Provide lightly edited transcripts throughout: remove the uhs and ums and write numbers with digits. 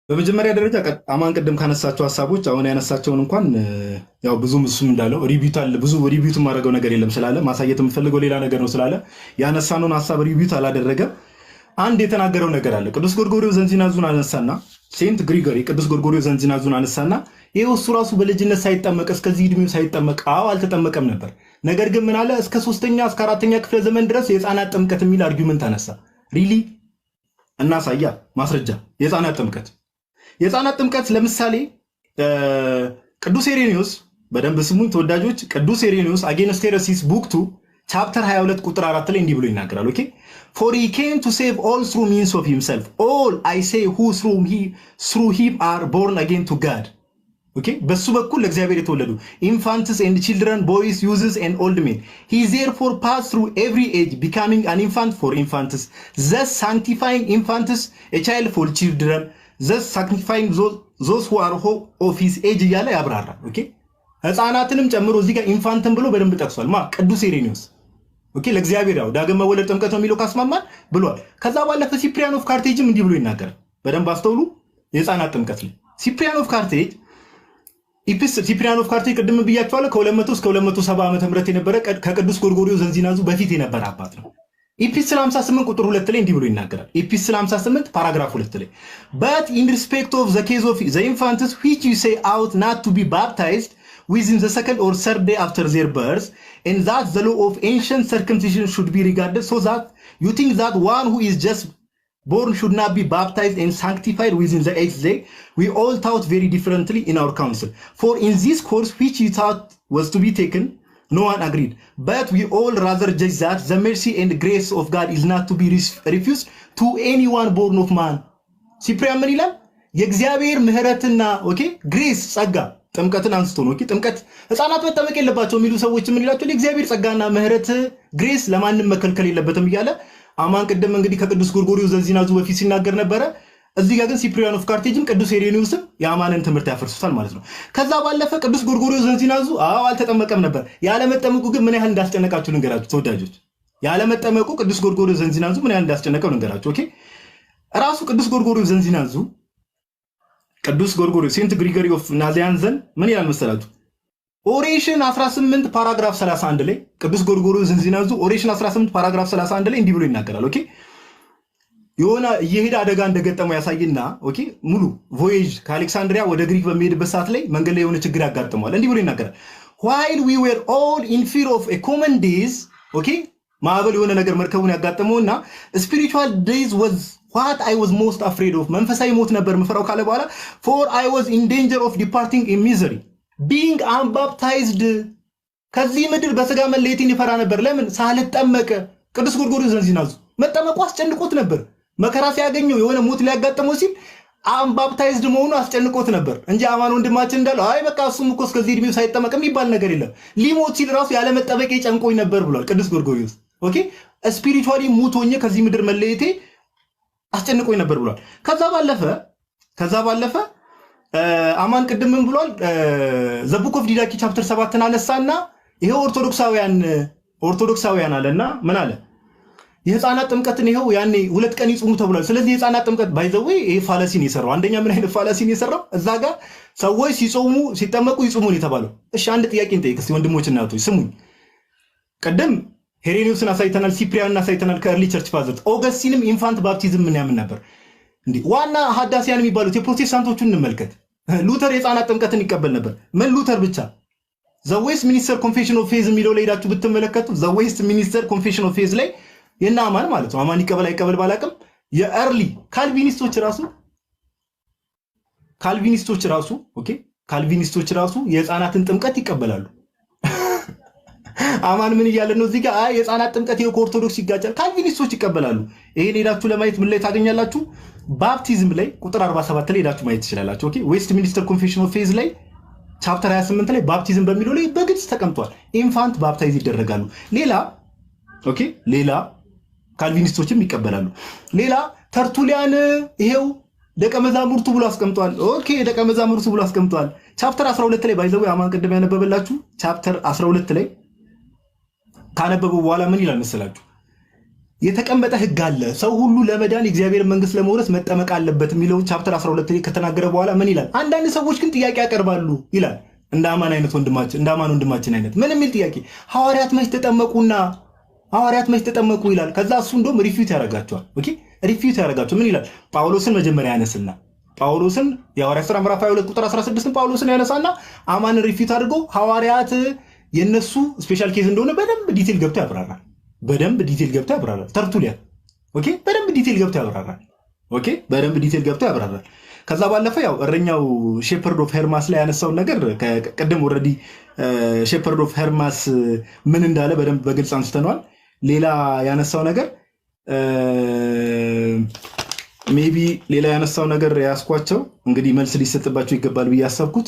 በመጀመሪያ ደረጃ አማን ቅድም ካነሳቸው ሀሳቦች አሁን ያነሳቸውን እንኳን ያው ብዙም እሱም እንዳለው ሪቪዩት አለ ብዙ ሪቪዩት ማድረገው ነገር የለም ስላለ ማሳየት የምፈልገው ሌላ ነገር ነው ስላለ ያነሳነውን ሀሳብ ሪቪዩት አላደረገም። አንድ የተናገረው ነገር አለ። ቅዱስ ጎርጎርዮስ ዘንዚናዙን አነሳና ሴንት ግሪጎሪ ቅዱስ ጎርጎርዮስ ዘንዚናዙን አነሳና ይሄው እሱ ራሱ በልጅነት ሳይጠመቅ እስከዚህ እድሜው ሳይጠመቅ አልተጠመቀም ነበር። ነገር ግን ምን አለ እስከ 3ኛ እስከ 4ኛ ክፍለ ዘመን ድረስ የህፃናት ጥምቀት የሚል አርጊውመንት አነሳ። ሪሊ እናሳያ ማስረጃ የህፃናት ጥምቀት ለምሳሌ ቅዱስ ኢሬኒዮስ በደንብ ስሙኝ ተወዳጆች፣ ቅዱስ ኢሬኒዮስ አጌንስት ሄረሲስ ቡክ 2 ቻፕተር 22 ቁጥር 4 ላይ እንዲህ ብሎ ይናገራል። ኦኬ for he came to save all through means of himself, all I say who through him are born again to God. ኦኬ በሱ በኩል ለእግዚአብሔር የተወለዱ infants and children, boys, youths and old men, he therefore passed through every age, becoming an infant for infants, thus sanctifying infants, a child for children, thus sanctifying those who are of his age እያለ ያብራራል። ኦኬ ህፃናትንም ጨምሮ እዚህ ጋር ኢንፋንትን ብሎ በደንብ ጠቅሷል። ቅዱስ ኢሬኒዮስ ኦኬ ለእግዚአብሔር ያው ዳግም መወለድ ጥምቀት ነው የሚለው ካስማማን ብሏል። ከዛ ባለፈ ሲፕሪያን ኦፍ ካርቴጅም እንዲህ ብሎ ይናገራል። በደንብ አስተውሉ። የህፃናት ጥምቀት ላይ ሲፕሪያን ኦፍ ካርቴጅ ቅድም ብያቸዋለሁ ከ200 እስከ 270 ዓመተ ምህረት የነበረ ከቅዱስ ጎርጎርዮስ ዘንዚናዙ በፊት የነበረ አባት ነው። ኢፒስትል 58 ቁጥር 2 ላይ እንዲህ ብሎ ይናገራል። ኢፒስትል 58 ፓራግራፍ 2 ላይ but in respect of the case of the infants which you say out not to be baptized within the second or third day after their birth, and that the law of ancient circumcision should be regarded, so that you think that one who is just born should not be baptized and sanctified within the 8th day. We all thought very differently in our council. For in this course which you thought was to be taken, no one agreed. But we all rather judge that the mercy and grace of God is not to be refused to anyone born of man. ሲፕሪያን ምን ይላል? የእግዚአብሔር ምህረትና ኦኬ ግሬስ ጸጋ ጥምቀትን አንስቶ ነው። ኦኬ ጥምቀት ህፃናት መጠመቅ የለባቸው የሚሉ ሰዎች ምን ይላቸው? የእግዚአብሔር ጸጋና ምህረት ግሬስ ለማንም መከልከል የለበትም እያለ አማን ቅድም እንግዲህ ከቅዱስ ጎርጎርዮስ ዘንዚናዙ በፊት ሲናገር ነበረ። እዚህ ጋር ግን ሲፕሪያን ኦፍ ካርቴጅም ቅዱስ ኢሬኒዮስም የአማንን ትምህርት ያፈርሱታል ማለት ነው። ከዛ ባለፈ ቅዱስ ጎርጎርዮስ ዘንዚናዙ አልተጠመቀም ነበር። ያለመጠመቁ ግን ምን ያህል እንዳስጨነቃችሁ ልንገራችሁ ተወዳጆች። ያለመጠመቁ ቅዱስ ጎርጎርዮስ ዘንዚናዙ ምን ያህል እንዳስጨነቀው ልንገራችሁ። ኦኬ ራሱ ቅዱስ ጎርጎርዮስ ዘንዚናዙ ቅዱስ ጎርጎርዮስ ሴንት ግሪጎሪ ኦፍ ናዚያንዘን ምን ይላል መሰላችሁ? ኦሬሽን 18 ፓራግራፍ 31 ላይ ቅዱስ ጎርጎርዮስ ዘንዚናዙ ኦሬሽን 18 ፓራግራፍ 31 ላይ እንዲህ ብሎ ይናገራል። ኦኬ የሆነ የሄደ አደጋ እንደገጠመው ያሳይና ኦኬ ሙሉ ቮዬጅ ከአሌክሳንድሪያ ወደ ግሪክ በሚሄድበት ሰዓት ላይ መንገድ ላይ የሆነ ችግር ያጋጥመዋል። እንዲህ ብሎ ይናገራል። while we were all in fear of a common days, ኦኬ ማዕበል የሆነ ነገር መርከቡን ያጋጠመውና spiritual days was what I was most afraid of, መንፈሳዊ ሞት ነበር መፈራው ካለ በኋላ for I was in danger of departing in misery being unbaptized, ከዚህ ምድር በስጋ መለየትን ይፈራ ነበር። ለምን? ሳልጠመቅ። ቅዱስ ጎርጎርዮስ ዘንዚናዙ መጠመቁ አስጨንቆት ነበር። መከራ ሲያገኘው የሆነ ሞት ሊያጋጥመው ሲል አንባፕታይዝድ መሆኑ አስጨንቆት ነበር እንጂ አማን ወንድማችን እንዳለው አይ በቃ እሱም እኮ እስከዚህ እድሜው ሳይጠመቅ የሚባል ነገር የለም፣ ሊሞት ሲል ራሱ ያለ መጠመቄ ጨንቆኝ ነበር ብሏል ቅዱስ ጎርጎርዮስ። ኦኬ ስፒሪቹዋሊ ሙቶኝ ከዚህ ምድር መለየቴ አስጨንቆኝ ነበር ብሏል። ከዛ ባለፈ አማን ቅድም ምን ብሏል? ዘ ቡክ ኦፍ ዲዳኪ ቻፕተር 7 አነሳና ይሄው ኦርቶዶክሳውያን አለና ምን አለ? የህፃናት ጥምቀትን ይሄው ያኔ 2 ቀን ይጾሙ ተብሏል። ስለዚህ የህፃናት ጥምቀት ባይዘው ይሄ ፋላሲን የሰራው አንደኛ ምን አይነት ፋላሲን የሰራው እዛ ጋር ሰዎች ሲጠመቁ ይጾሙን የተባለው። እሺ አንድ ጥያቄ እንጠይቅ እስቲ ወንድሞችና እህቶች ስሙኝ። ቅድም ሄሬኒዮስን አሳይተናል፣ ሲፕሪያንን አሳይተናል ከእርሊ ቸርች ፋዘርስ። ኦገስቲንም ኢንፋንት ባፕቲዝም ምን ያምን ነበር እንዴ? ዋና ሐዳሲያን የሚባሉት የፕሮቴስታንቶቹን እንመልከት። ሉተር የህፃናት ጥምቀትን ይቀበል ነበር። ምን ሉተር ብቻ ዘ ዌስት ሚኒስተር ኮንፌሽን ኦፍ ፌዝ የሚለው ላይ ሄዳችሁ ብትመለከቱ ዘ ዌስት ሚኒስተር ኮንፌሽን ኦፍ ፌዝ ላይ የና አማን ማለት ነው አማን ይቀበል አይቀበል ባላቅም የእርሊ ካልቪኒስቶች ራሱ የህፃናትን ጥምቀት ይቀበላሉ። አማን ምን እያለ ነው እዚህ ጋር? አይ የህፃናት ጥምቀት ይሄው ከኦርቶዶክስ ይጋጫል፣ ካልቪኒስቶች ይቀበላሉ። ይሄን ሄዳችሁ ለማየት ምን ላይ ታገኛላችሁ? ባፕቲዝም ላይ ቁጥር 47 ላይ ሄዳችሁ ማየት ትችላላችሁ። ኦኬ ዌስት ሚኒስተር ኮንፌሽን ኦፍ ፌዝ ላይ ቻፕተር 28 ላይ ባፕቲዝም በሚለው ላይ በግልጽ ተቀምጧል። ኢንፋንት ባፕታይዝ ይደረጋሉ። ሌላ ካልቪኒስቶችም ይቀበላሉ። ሌላ ተርቱሊያን ይሄው ደቀ መዛሙርቱ ብሎ አስቀምጧል። ኦኬ ደቀ መዛሙርቱ ብሎ አስቀምጧል። ቻፕተር 12 ላይ ባይዘው አማን ቅድም ያነበበላችሁ ቻፕተር 12 ላይ ካነበበው በኋላ ምን ይላል መሰላችሁ? የተቀመጠ ህግ አለ። ሰው ሁሉ ለመዳን የእግዚአብሔር መንግስት ለመውረስ መጠመቅ አለበት የሚለውን ቻፕተር 12 ላይ ከተናገረ በኋላ ምን ይላል? አንዳንድ ሰዎች ግን ጥያቄ ያቀርባሉ ይላል። እንደ አማን አይነት ወንድማችን እንደ አማን ወንድማችን አይነት ምን የሚል ጥያቄ? ሐዋርያት መች ተጠመቁና ሐዋርያት መች ተጠመቁ ይላል። ከዛ እሱ እንደውም ሪፊዩት ያደርጋቸዋል። ኦኬ ሪፊዩት ያደርጋቸው ምን ይላል? ጳውሎስን መጀመሪያ ያነስና ጳውሎስን የሐዋርያት ሥራ ምዕራፍ 22 ቁጥር 16 ጳውሎስን ያነሳና አማንን ሪፊዩት አድርጎ ሐዋርያት የነሱ ስፔሻል ኬዝ እንደሆነ በደንብ ዲቴል ገብቶ ያብራራል። በደንብ ዲቴል ገብቶ ያብራራል። ተርቱሊያን ኦኬ፣ በደንብ ዲቴል ገብቶ ያብራራል። ኦኬ፣ በደንብ ዲቴል ገብቶ ያብራራል። ከዛ ባለፈ ያው እረኛው ሼፐርድ ኦፍ ሄርማስ ላይ ያነሳውን ነገር ቅድም ኦልሬዲ ሼፐርድ ኦፍ ሄርማስ ምን እንዳለ በደንብ በግልጽ አንስተነዋል። ሌላ ያነሳው ነገር ሜቢ ሌላ ያነሳው ነገር ያስኳቸው እንግዲህ መልስ ሊሰጥባቸው ይገባል ብዬ ያሰብኩት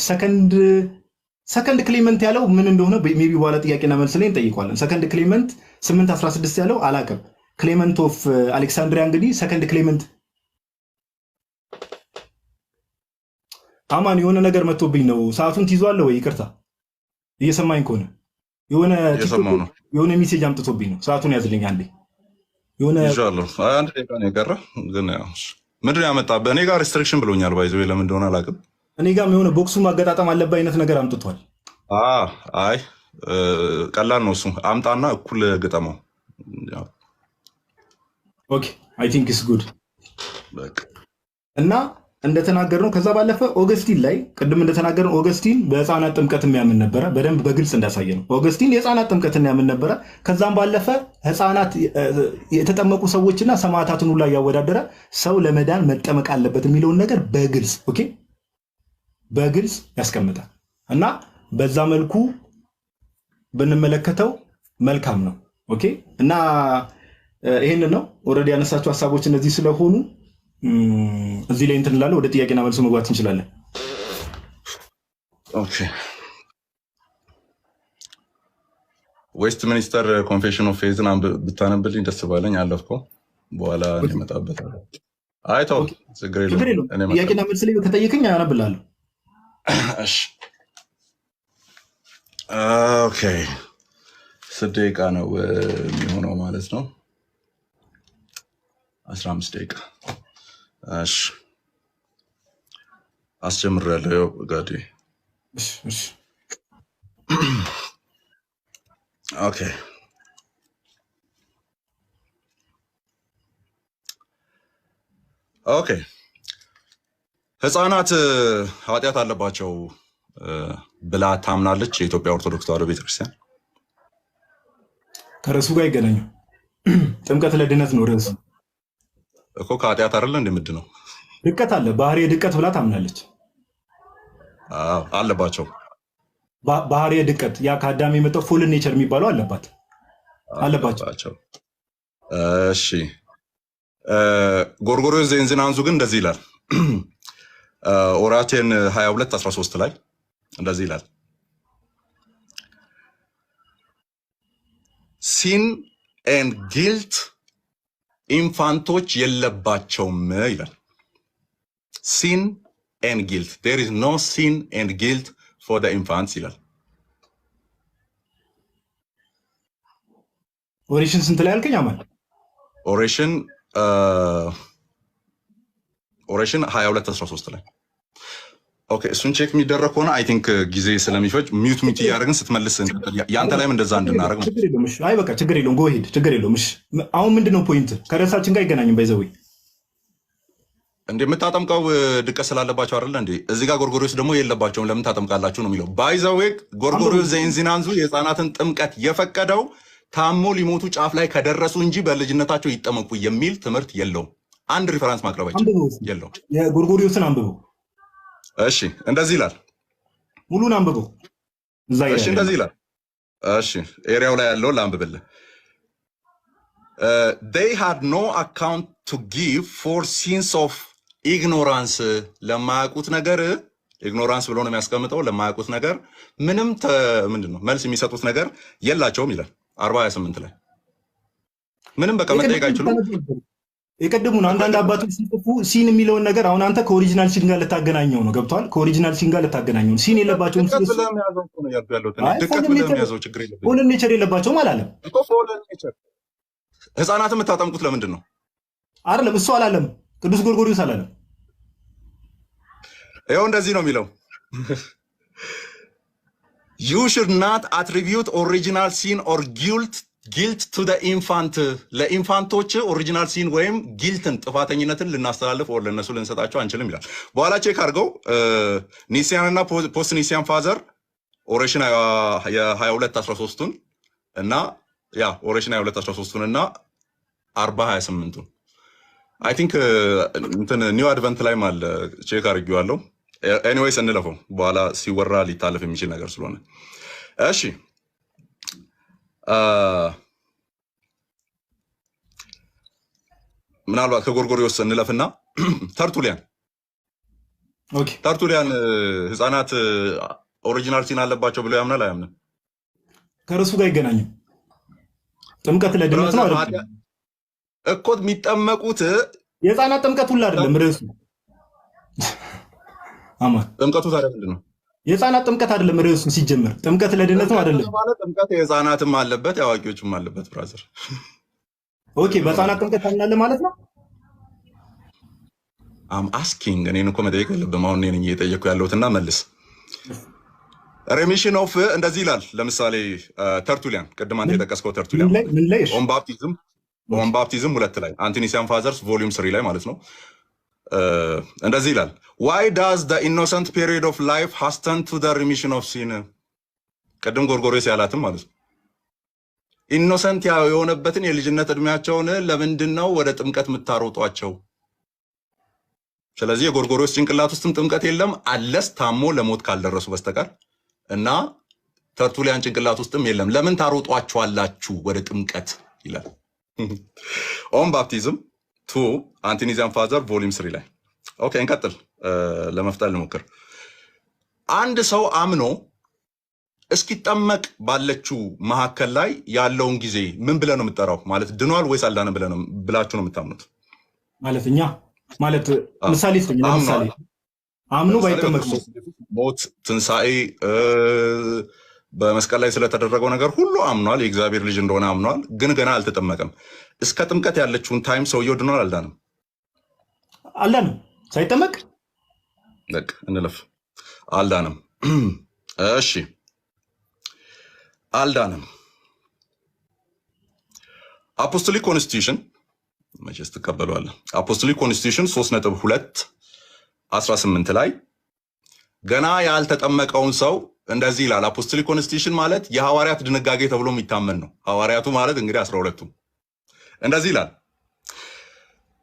ሰከንድ ክሌመንት ያለው ምን እንደሆነ ሜቢ በኋላ ጥያቄና መልስ ላይ እንጠይቋለን። ሰከንድ ክሌመንት 8:16 ያለው አላቅም። ክሌመንት ኦፍ አሌክሳንድሪያ እንግዲህ ሰከንድ ክሌመንት አማን የሆነ ነገር መጥቶብኝ ነው። ሰዓቱን ትይዟለህ ወይ? ይቅርታ እየሰማኝ ከሆነ የሆነ ሜሴጅ አምጥቶብኝ ነው። ሰዓቱን ያዝልኝ አንዴ። አንድ ደቂቃ ነው የቀረ። ግን ምንድን ያመጣብህ? እኔ ጋር ሪስትሪክሽን ብሎኛል። ባይዘው ለምን እንደሆነ አላውቅም። እኔ ጋርም የሆነ ቦክሱ ማገጣጠም አለበት አይነት ነገር አምጥቷል። አይ ቀላል ነው እሱ። አምጣና እኩል ግጠመው። ኦኬ አይ ቲንክ ኢትስ ጉድ እና እንደተናገርነው ከዛ ባለፈ ኦገስቲን ላይ ቅድም እንደተናገርነው ኦገስቲን በህፃናት ጥምቀት የሚያምን ነበረ። በደንብ በግልጽ እንዳሳየ ነው። ኦገስቲን የህፃናት ጥምቀትን ያምን ነበረ። ከዛም ባለፈ ህፃናት የተጠመቁ ሰዎችና ሰማዕታትን ሁላ እያወዳደረ ሰው ለመዳን መጠመቅ አለበት የሚለውን ነገር በግልጽ ኦኬ በግልጽ ያስቀምጣል እና በዛ መልኩ ብንመለከተው መልካም ነው። ኦኬ እና ይሄንን ነው ኦልሬዲ ያነሳቸው ሀሳቦች እነዚህ ስለሆኑ እዚህ ላይ እንትን እንላለን። ወደ ጥያቄና መልሱ መግባት እንችላለን። ኦኬ ዌስት ሚኒስተር ኮንፌሽን ኦፍ ፌዝን ብታነብልኝ ደስ ባለኝ። አለፍከው በኋላ እንመጣበታለን። አይተው ችግር የለውም። ጥያቄና መልስ ላይ ከጠየቀኝ አነብልሃለሁ። እሺ ኦኬ 6 ደቂቃ ነው የሚሆነው ማለት ነው። 15 ደቂቃ እሺ አስጀምሬያለሁ ጋዲ። እሺ ኦኬ ኦኬ ህፃናት ኃጢአት አለባቸው ብላ ታምናለች የኢትዮጵያ ኦርቶዶክስ ተዋሕዶ ቤተክርስቲያን? ከርዕሱ ጋር ይገናኙ። ጥምቀት ለድነት ነው ርዕሱ እኮ። ከኃጢአት አይደለ እንደ ምንድን ነው? ድቀት አለ። ባህሪ ድቀት ብላ ታምናለች። አለባቸው ባህሪ ድቀት፣ ያ ከአዳም የመጣው ፎልን ኔቸር የሚባለው አለባቸው። እሺ ጎርጎርዮስ ዘእንዝናንዙ ግን እንደዚህ ይላል። ኦራቴን 22:13 ላይ እንደዚህ ይላል፣ ሲን ኤንድ ጊልት ኢንፋንቶች የለባቸውም ይላል። ሲን ኤንድ ጊልት ዜር ኢዝ ኖ ሲን ኤንድ ጊልት ፎር ዘ ኢንፋንትስ ይላል። ኦሬሽን ስንት ላይ አልከኝ? አማን ኦሬሽን 22:13 ላይ ኦኬ። እሱን ቼክ የሚደረግ ከሆነ አይ ቲንክ ጊዜ ስለሚፈጅ ሚዩት እያደረግን ስትመልስ ያንተ ላይም እንደዛ እንድናደርግ። አይ በቃ ችግር የለውም ጎ ሄድ፣ ችግር የለውም። እሺ አሁን ምንድነው ፖይንት? ከርዕሳችን ጋር አይገናኝም። ባይዘዌ የምታጠምቀው ድቀት ስላለባቸው አይደለ እንዴ? እዚህ ጋር ጎርጎርዮስ ደግሞ የለባቸውም ለምን ታጠምቃላችሁ ነው የሚለው። ባይዘዌ ጎርጎርዮስ ዘእንዝናንዙ የህፃናትን ጥምቀት የፈቀደው ታሞ ሊሞቱ ጫፍ ላይ ከደረሱ እንጂ በልጅነታቸው ይጠመቁ የሚል ትምህርት የለውም። አንድ ሪፈረንስ ማቅረባችን የለውም። የጎርጎርዮስን አንብበው። እሺ እንደዚህ ይላል። ሙሉን አንብበው። እሺ እንደዚህ ይላል። እሺ ኤሪያው ላይ ያለውን ላንብብልህ። they had no account to give for sins of ignorance ለማያውቁት ነገር ኢግኖራንስ ብሎ ነው የሚያስቀምጠው። ለማያውቁት ነገር ምንም ምንድነው መልስ የሚሰጡት ነገር የላቸውም ይላል 40:28 ላይ ምንም በቃ መጠየቅ አይችሉም። የቀደሙን አንዳንድ አባቶች ሲጽፉ ሲን የሚለውን ነገር አሁን አንተ ከኦሪጂናል ሲን ጋር ልታገናኘው ነው። ገብቷል? ከኦሪጂናል ሲን ጋር ልታገናኘው ነው። ሲን የለባቸውም። ፎልን ኔቸር የለባቸውም አላለም። ህፃናትን የምታጠምቁት ለምንድን ነው? አይደለም እሱ አላለም፣ ቅዱስ ጎርጎርዮስ አላለም። ይኸው እንደዚህ ነው የሚለው you should not attribute original sin or guilt to the infant ለኢንፋንቶች ኦሪጂናል ሲን ወይም ጊልትን ጥፋተኝነትን ልናስተላልፍ ወር ለነሱ ልንሰጣቸው አንችልም ይላል። በኋላ ቼክ አድርገው ኒሲያንና ፖስት ኒሲያን ፋዘር ኦሬሽን የ2213ቱን እና ያ ኦሬሽን 2213ቱን እና 4028ቱን አይ ቲንክ እንትን ኒው አድቨንት ላይ ማለ ቼክ አድርጌዋለሁ። ኤኒዌይስ እንለፈው በኋላ ሲወራ ሊታለፍ የሚችል ነገር ስለሆነ እሺ። ምናልባት ከጎርጎርዮስ እንለፍና ተርቱሊያን ተርቱሊያን ህፃናት ኦሪጂናል ሲን አለባቸው ብሎ ያምናል አያምንም? ከርሱ ጋር ይገናኙ። ጥምቀት ለድነት ነው አይደል እኮ የሚጠመቁት። የህፃናት ጥምቀት ሁሉ አይደለም ርዕሱ። አማን ጥምቀቱ ታዲያ ምንድን ነው? የህፃናት ጥምቀት አይደለም ርዕሱ። ሲጀመር ጥምቀት ለድነት ነው አይደለም? ጥምቀት የህፃናትም አለበት የአዋቂዎችም አለበት ብራዘር። ኦኬ በህፃናት ጥምቀት አለ ማለት ነው። አም አስኪንግ እኔን እኮ መጠየቅ የለብህም። አሁን እኔን እየጠየቅኩ ያለሁትና መልስ። ሬሚሽን ኦፍ እንደዚህ ይላል። ለምሳሌ ተርቱሊያን ቅድም አንተ የጠቀስከው ተርቱሊያን ኦን ባፕቲዝም 2 ላይ አንቲኒሲያን ፋዘርስ ቮሊዩም 3 ላይ ማለት ነው። እንደዚህ ይላል why does the innocent period of life hasten to the remission of sin? ቅድም ጎርጎርዮስ ያላትም ማለት ነው። ኢኖሰንት የሆነበትን የልጅነት እድሜያቸውን ለምንድን ነው ወደ ጥምቀት የምታሮጧቸው? ስለዚህ የጎርጎርዮስ ጭንቅላት ውስጥም ጥምቀት የለም አለስ ታሞ ለሞት ካልደረሱ በስተቀር እና ተርቱሊያን ጭንቅላት ውስጥም የለም። ለምን ታሮጧቸዋላችሁ ወደ ጥምቀት ይላል። ኦን ባፕቲዝም 2 አንቲኒዚያን ፋዘር ቮሊዩም 3 ላይ ኦኬ እንቀጥል። ለመፍጠር ልሞክር። አንድ ሰው አምኖ እስኪጠመቅ ባለችው መሐከል ላይ ያለውን ጊዜ ምን ብለህ ነው የምትጠራው? ማለት ድኗል ወይስ አልዳነም ብላችሁ ነው የምታምኑት? ማለት እኛ ማለት ምሳሌ ስለኛ ምሳሌ አምኖ ባይጠመቅ ሞት፣ ትንሣኤ፣ በመስቀል ላይ ስለተደረገው ነገር ሁሉ አምኗል። የእግዚአብሔር ልጅ እንደሆነ አምኗል። ግን ገና አልተጠመቀም። እስከ ጥምቀት ያለችውን ታይም ሰውየው ድኗል አልዳነም? አልዳነም። ሳይጠመቅ በቃ እንለፍ። አልዳነም። እሺ አልዳነም። አፖስቶሊክ ኮንስቲቱሽን መቼስ ትቀበሏለህ። አፖስቶሊክ ኮንስቲቱሽን 3.2:18 ላይ ገና ያልተጠመቀውን ሰው እንደዚህ ይላል። አፖስቶሊክ ኮንስቲቱሽን ማለት የሐዋርያት ድንጋጌ ተብሎ የሚታመን ነው። ሐዋርያቱ ማለት እንግዲህ 12ቱ እንደዚህ ይላል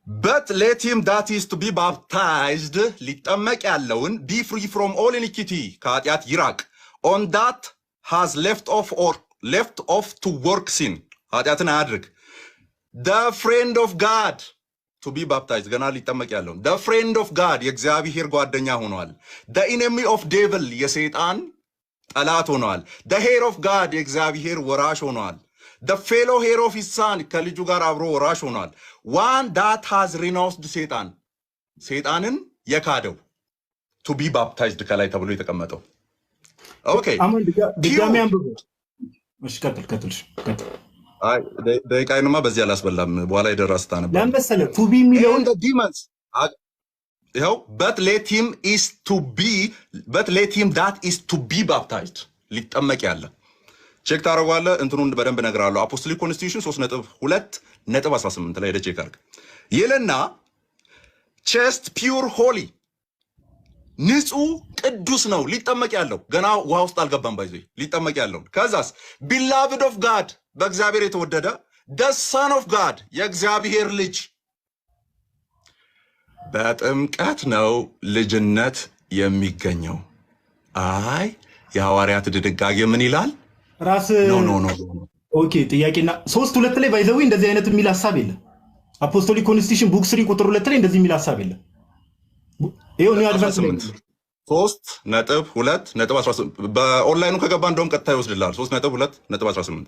but let him that is to be baptized ሊጠመቅ ያለውን be free from all iniquity ከኃጢአት ይራቅ on that has left off to work sin ኃጢአትን አያድርግ the friend of God to be baptized ገና ሊጠመቅ ያለውን the friend of God የእግዚአብሔር ጓደኛ ሆኗል። the enemy of devil የሰይጣን ጠላት ሆኗል። the heir of God የእግዚአብሔር ወራሽ ሆኗል። the fellow heir of his son ከልጁ ጋር አብሮ ወራሽ ሆኗል። one that has renounced ሰይጣንን የካደው to be baptized ከላይ ተብሎ የተቀመጠው ኦኬ ድጋሚ አንብቡ። እሺ ቀጥል። አይ ደቂቃዬንማ በዚህ አላስበላም። በኋላ ይደራስታ ነበር ለምሳሌ to be የሚለውን demons ይኸው but let him that is to be baptized ሊጠመቅ ያለ ቼክ ታደርጓለህ። እንትኑን በደንብ እነግርሃለሁ። አፖስቶሊክ ኮንስቲቱሽን 3.2:18 ላይ ቼክ አድርግ ይልና ቸስት ፒውር ሆሊ ንጹህ ቅዱስ ነው ሊጠመቅ ያለው ገና ውሃ ውስጥ አልገባም። ባይዘ ሊጠመቅ ያለው ከዛስ ቢላቭድ ኦፍ ጋድ በእግዚአብሔር የተወደደ the son of God የእግዚአብሔር ልጅ በጥምቀት ነው ልጅነት የሚገኘው። አይ የሐዋርያት ድንጋጌ ምን ይላል? ራስ ኦኬ ጥያቄና 3:2 ላይ ባይዘው እንደዚህ አይነት የሚል ሐሳብ የለም። አፖስቶሊክ ኮንስቲቱሽን ቡክ 3:2 ላይ እንደዚህ የሚል ሐሳብ የለም። ይሄው ነው አድቫንስ 3.2:18 በኦንላይኑ ከገባ እንደውም ቀጥታ ይወስድልሃል። 3.2:18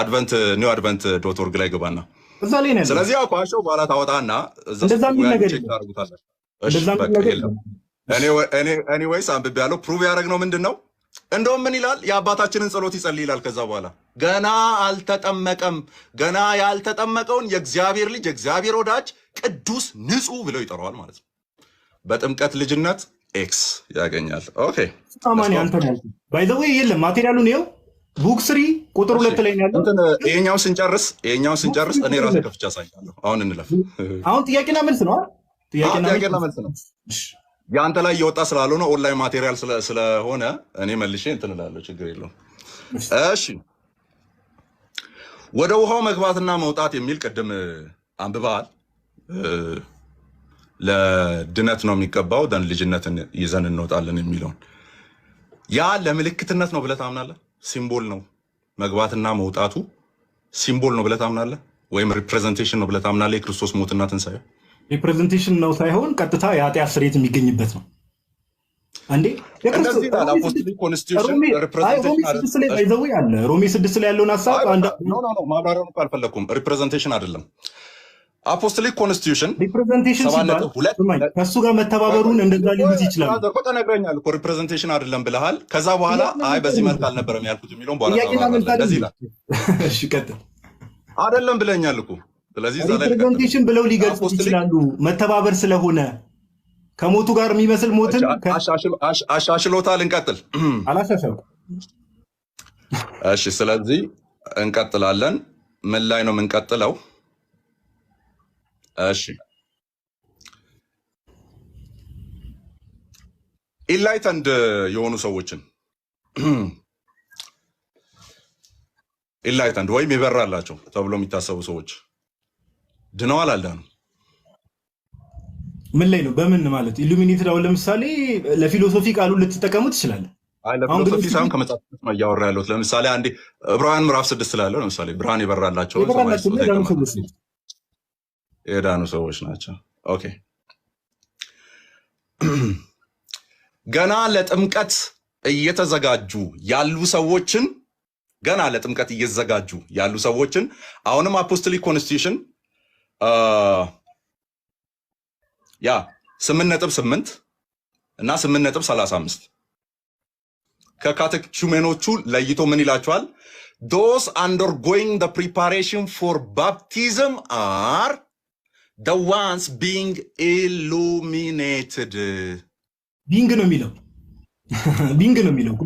አድቨንት ኒው አድቨንት .org ላይ ገባና እዛ ላይ ነው። ስለዚህ አቋሻው በኋላ ታወጣና እንደዛ ምን ነገር ታርጉታለህ። እሺ በቃ የለም ኤኒዌይስ አንብቤ ያለው ፕሩቭ ያደረግነው ምንድነው? እንደውም ምን ይላል? የአባታችንን ጸሎት ይጸልይ ይላል። ከዛ በኋላ ገና አልተጠመቀም። ገና ያልተጠመቀውን የእግዚአብሔር ልጅ የእግዚአብሔር ወዳጅ ቅዱስ ንጹሕ ብለው ይጠራዋል ማለት ነው። በጥምቀት ልጅነት ኤክስ ያገኛል። ኦኬ አማን አንተ ነው ባይ ዘ ዌይ የለም ማቴሪያሉን ይኸው ቡክ 3 ቁጥር 2 ላይ ነው ያለው። ይሄኛውን ስንጨርስ እኔ ራሴ ከፍቼ አሳያለሁ። አሁን እንለፍ። አሁን ጥያቄና መልስ ነው። ጥያቄና መልስ ነው። ያንተ ላይ እየወጣ ስላልሆነ ኦንላይን ማቴሪያል ስለሆነ እኔ መልሼ እንትን እላለሁ። ችግር የለውም። እሺ ወደ ውሃው መግባትና መውጣት የሚል ቅድም አንብበሃል። ለድነት ነው የሚገባው ደን ልጅነትን ይዘን እንወጣለን የሚለውን ያ ለምልክትነት ነው ብለህ ታምናለህ? ሲምቦል ነው መግባትና መውጣቱ ሲምቦል ነው ብለህ ታምናለህ? ወይም ሪፕሬዘንቴሽን ነው ብለህ ታምናለህ? የክርስቶስ ሞትና ትንሣኤ ሪፕሬዘንቴሽን ነው ሳይሆን ቀጥታ የኃጢአት ስርየት የሚገኝበት ነው። እንዴ ሮሜ 6 ላይ ያለውን ሀሳብ ማብራሪያውን እኮ አልፈለኩም። ሪፕሬዘንቴሽን አይደለም አፖስቶሊክ ኮንስቲቱሽን ሪፕሬዘንቴሽን ከእሱ ጋር መተባበሩን እንደዛ ሊሉት ይችላል። ተነግረኛል እኮ ሪፕሬዘንቴሽን አይደለም ብለሃል። ከዛ በኋላ አይ በዚህ መልክ አልነበረም ያልኩት የሚለውን በኋላ እንደዚህ ይላል። እሺ ቀጥል። አይደለም ብለኛል እኮ። ስለዚህ እዛ ላይ ሪፕሬዘንቴሽን ብለው ሊገልጹት ይችላሉ። መተባበር ስለሆነ ከሞቱ ጋር የሚመስል ሞትን አሻሽሎታል። እንቀጥል። አላሻሻልኩም። እሺ ስለዚህ እንቀጥላለን። ምን ላይ ነው የምንቀጥለው? እሺ ኢንላይተንድ የሆኑ ሰዎችን ኢንላይተንድ ወይም ይበራላቸው ተብሎ የሚታሰቡ ሰዎች ድነዋል አልዳኑም? ምን ላይ ነው? በምን ማለት ኢሉሚኔትድ? አሁን ለምሳሌ ለፊሎሶፊ ቃሉን ልትጠቀሙ ትችላለህ። ለፊሎሶፊ ሳይሆን ከመጽሐፍ ቅዱስ ነው እያወራ ያለሁት። ለምሳሌ አንዴ ዕብራውያን ምዕራፍ 6 ስላለው ለምሳሌ ብርሃን የበራላቸው የዳኑ ሰዎች ናቸው። ኦኬ ገና ለጥምቀት እየተዘጋጁ ያሉ ሰዎችን አሁንም አፖስቶሊክ ኮንስቲቱሽን 8.8 እና 8.35 ከካቴቹሜኖቹ ለይቶ ምን ይላቸዋል? those undergoing the preparation for baptism are the ones being illuminated. ቢንግ ነው የሚለው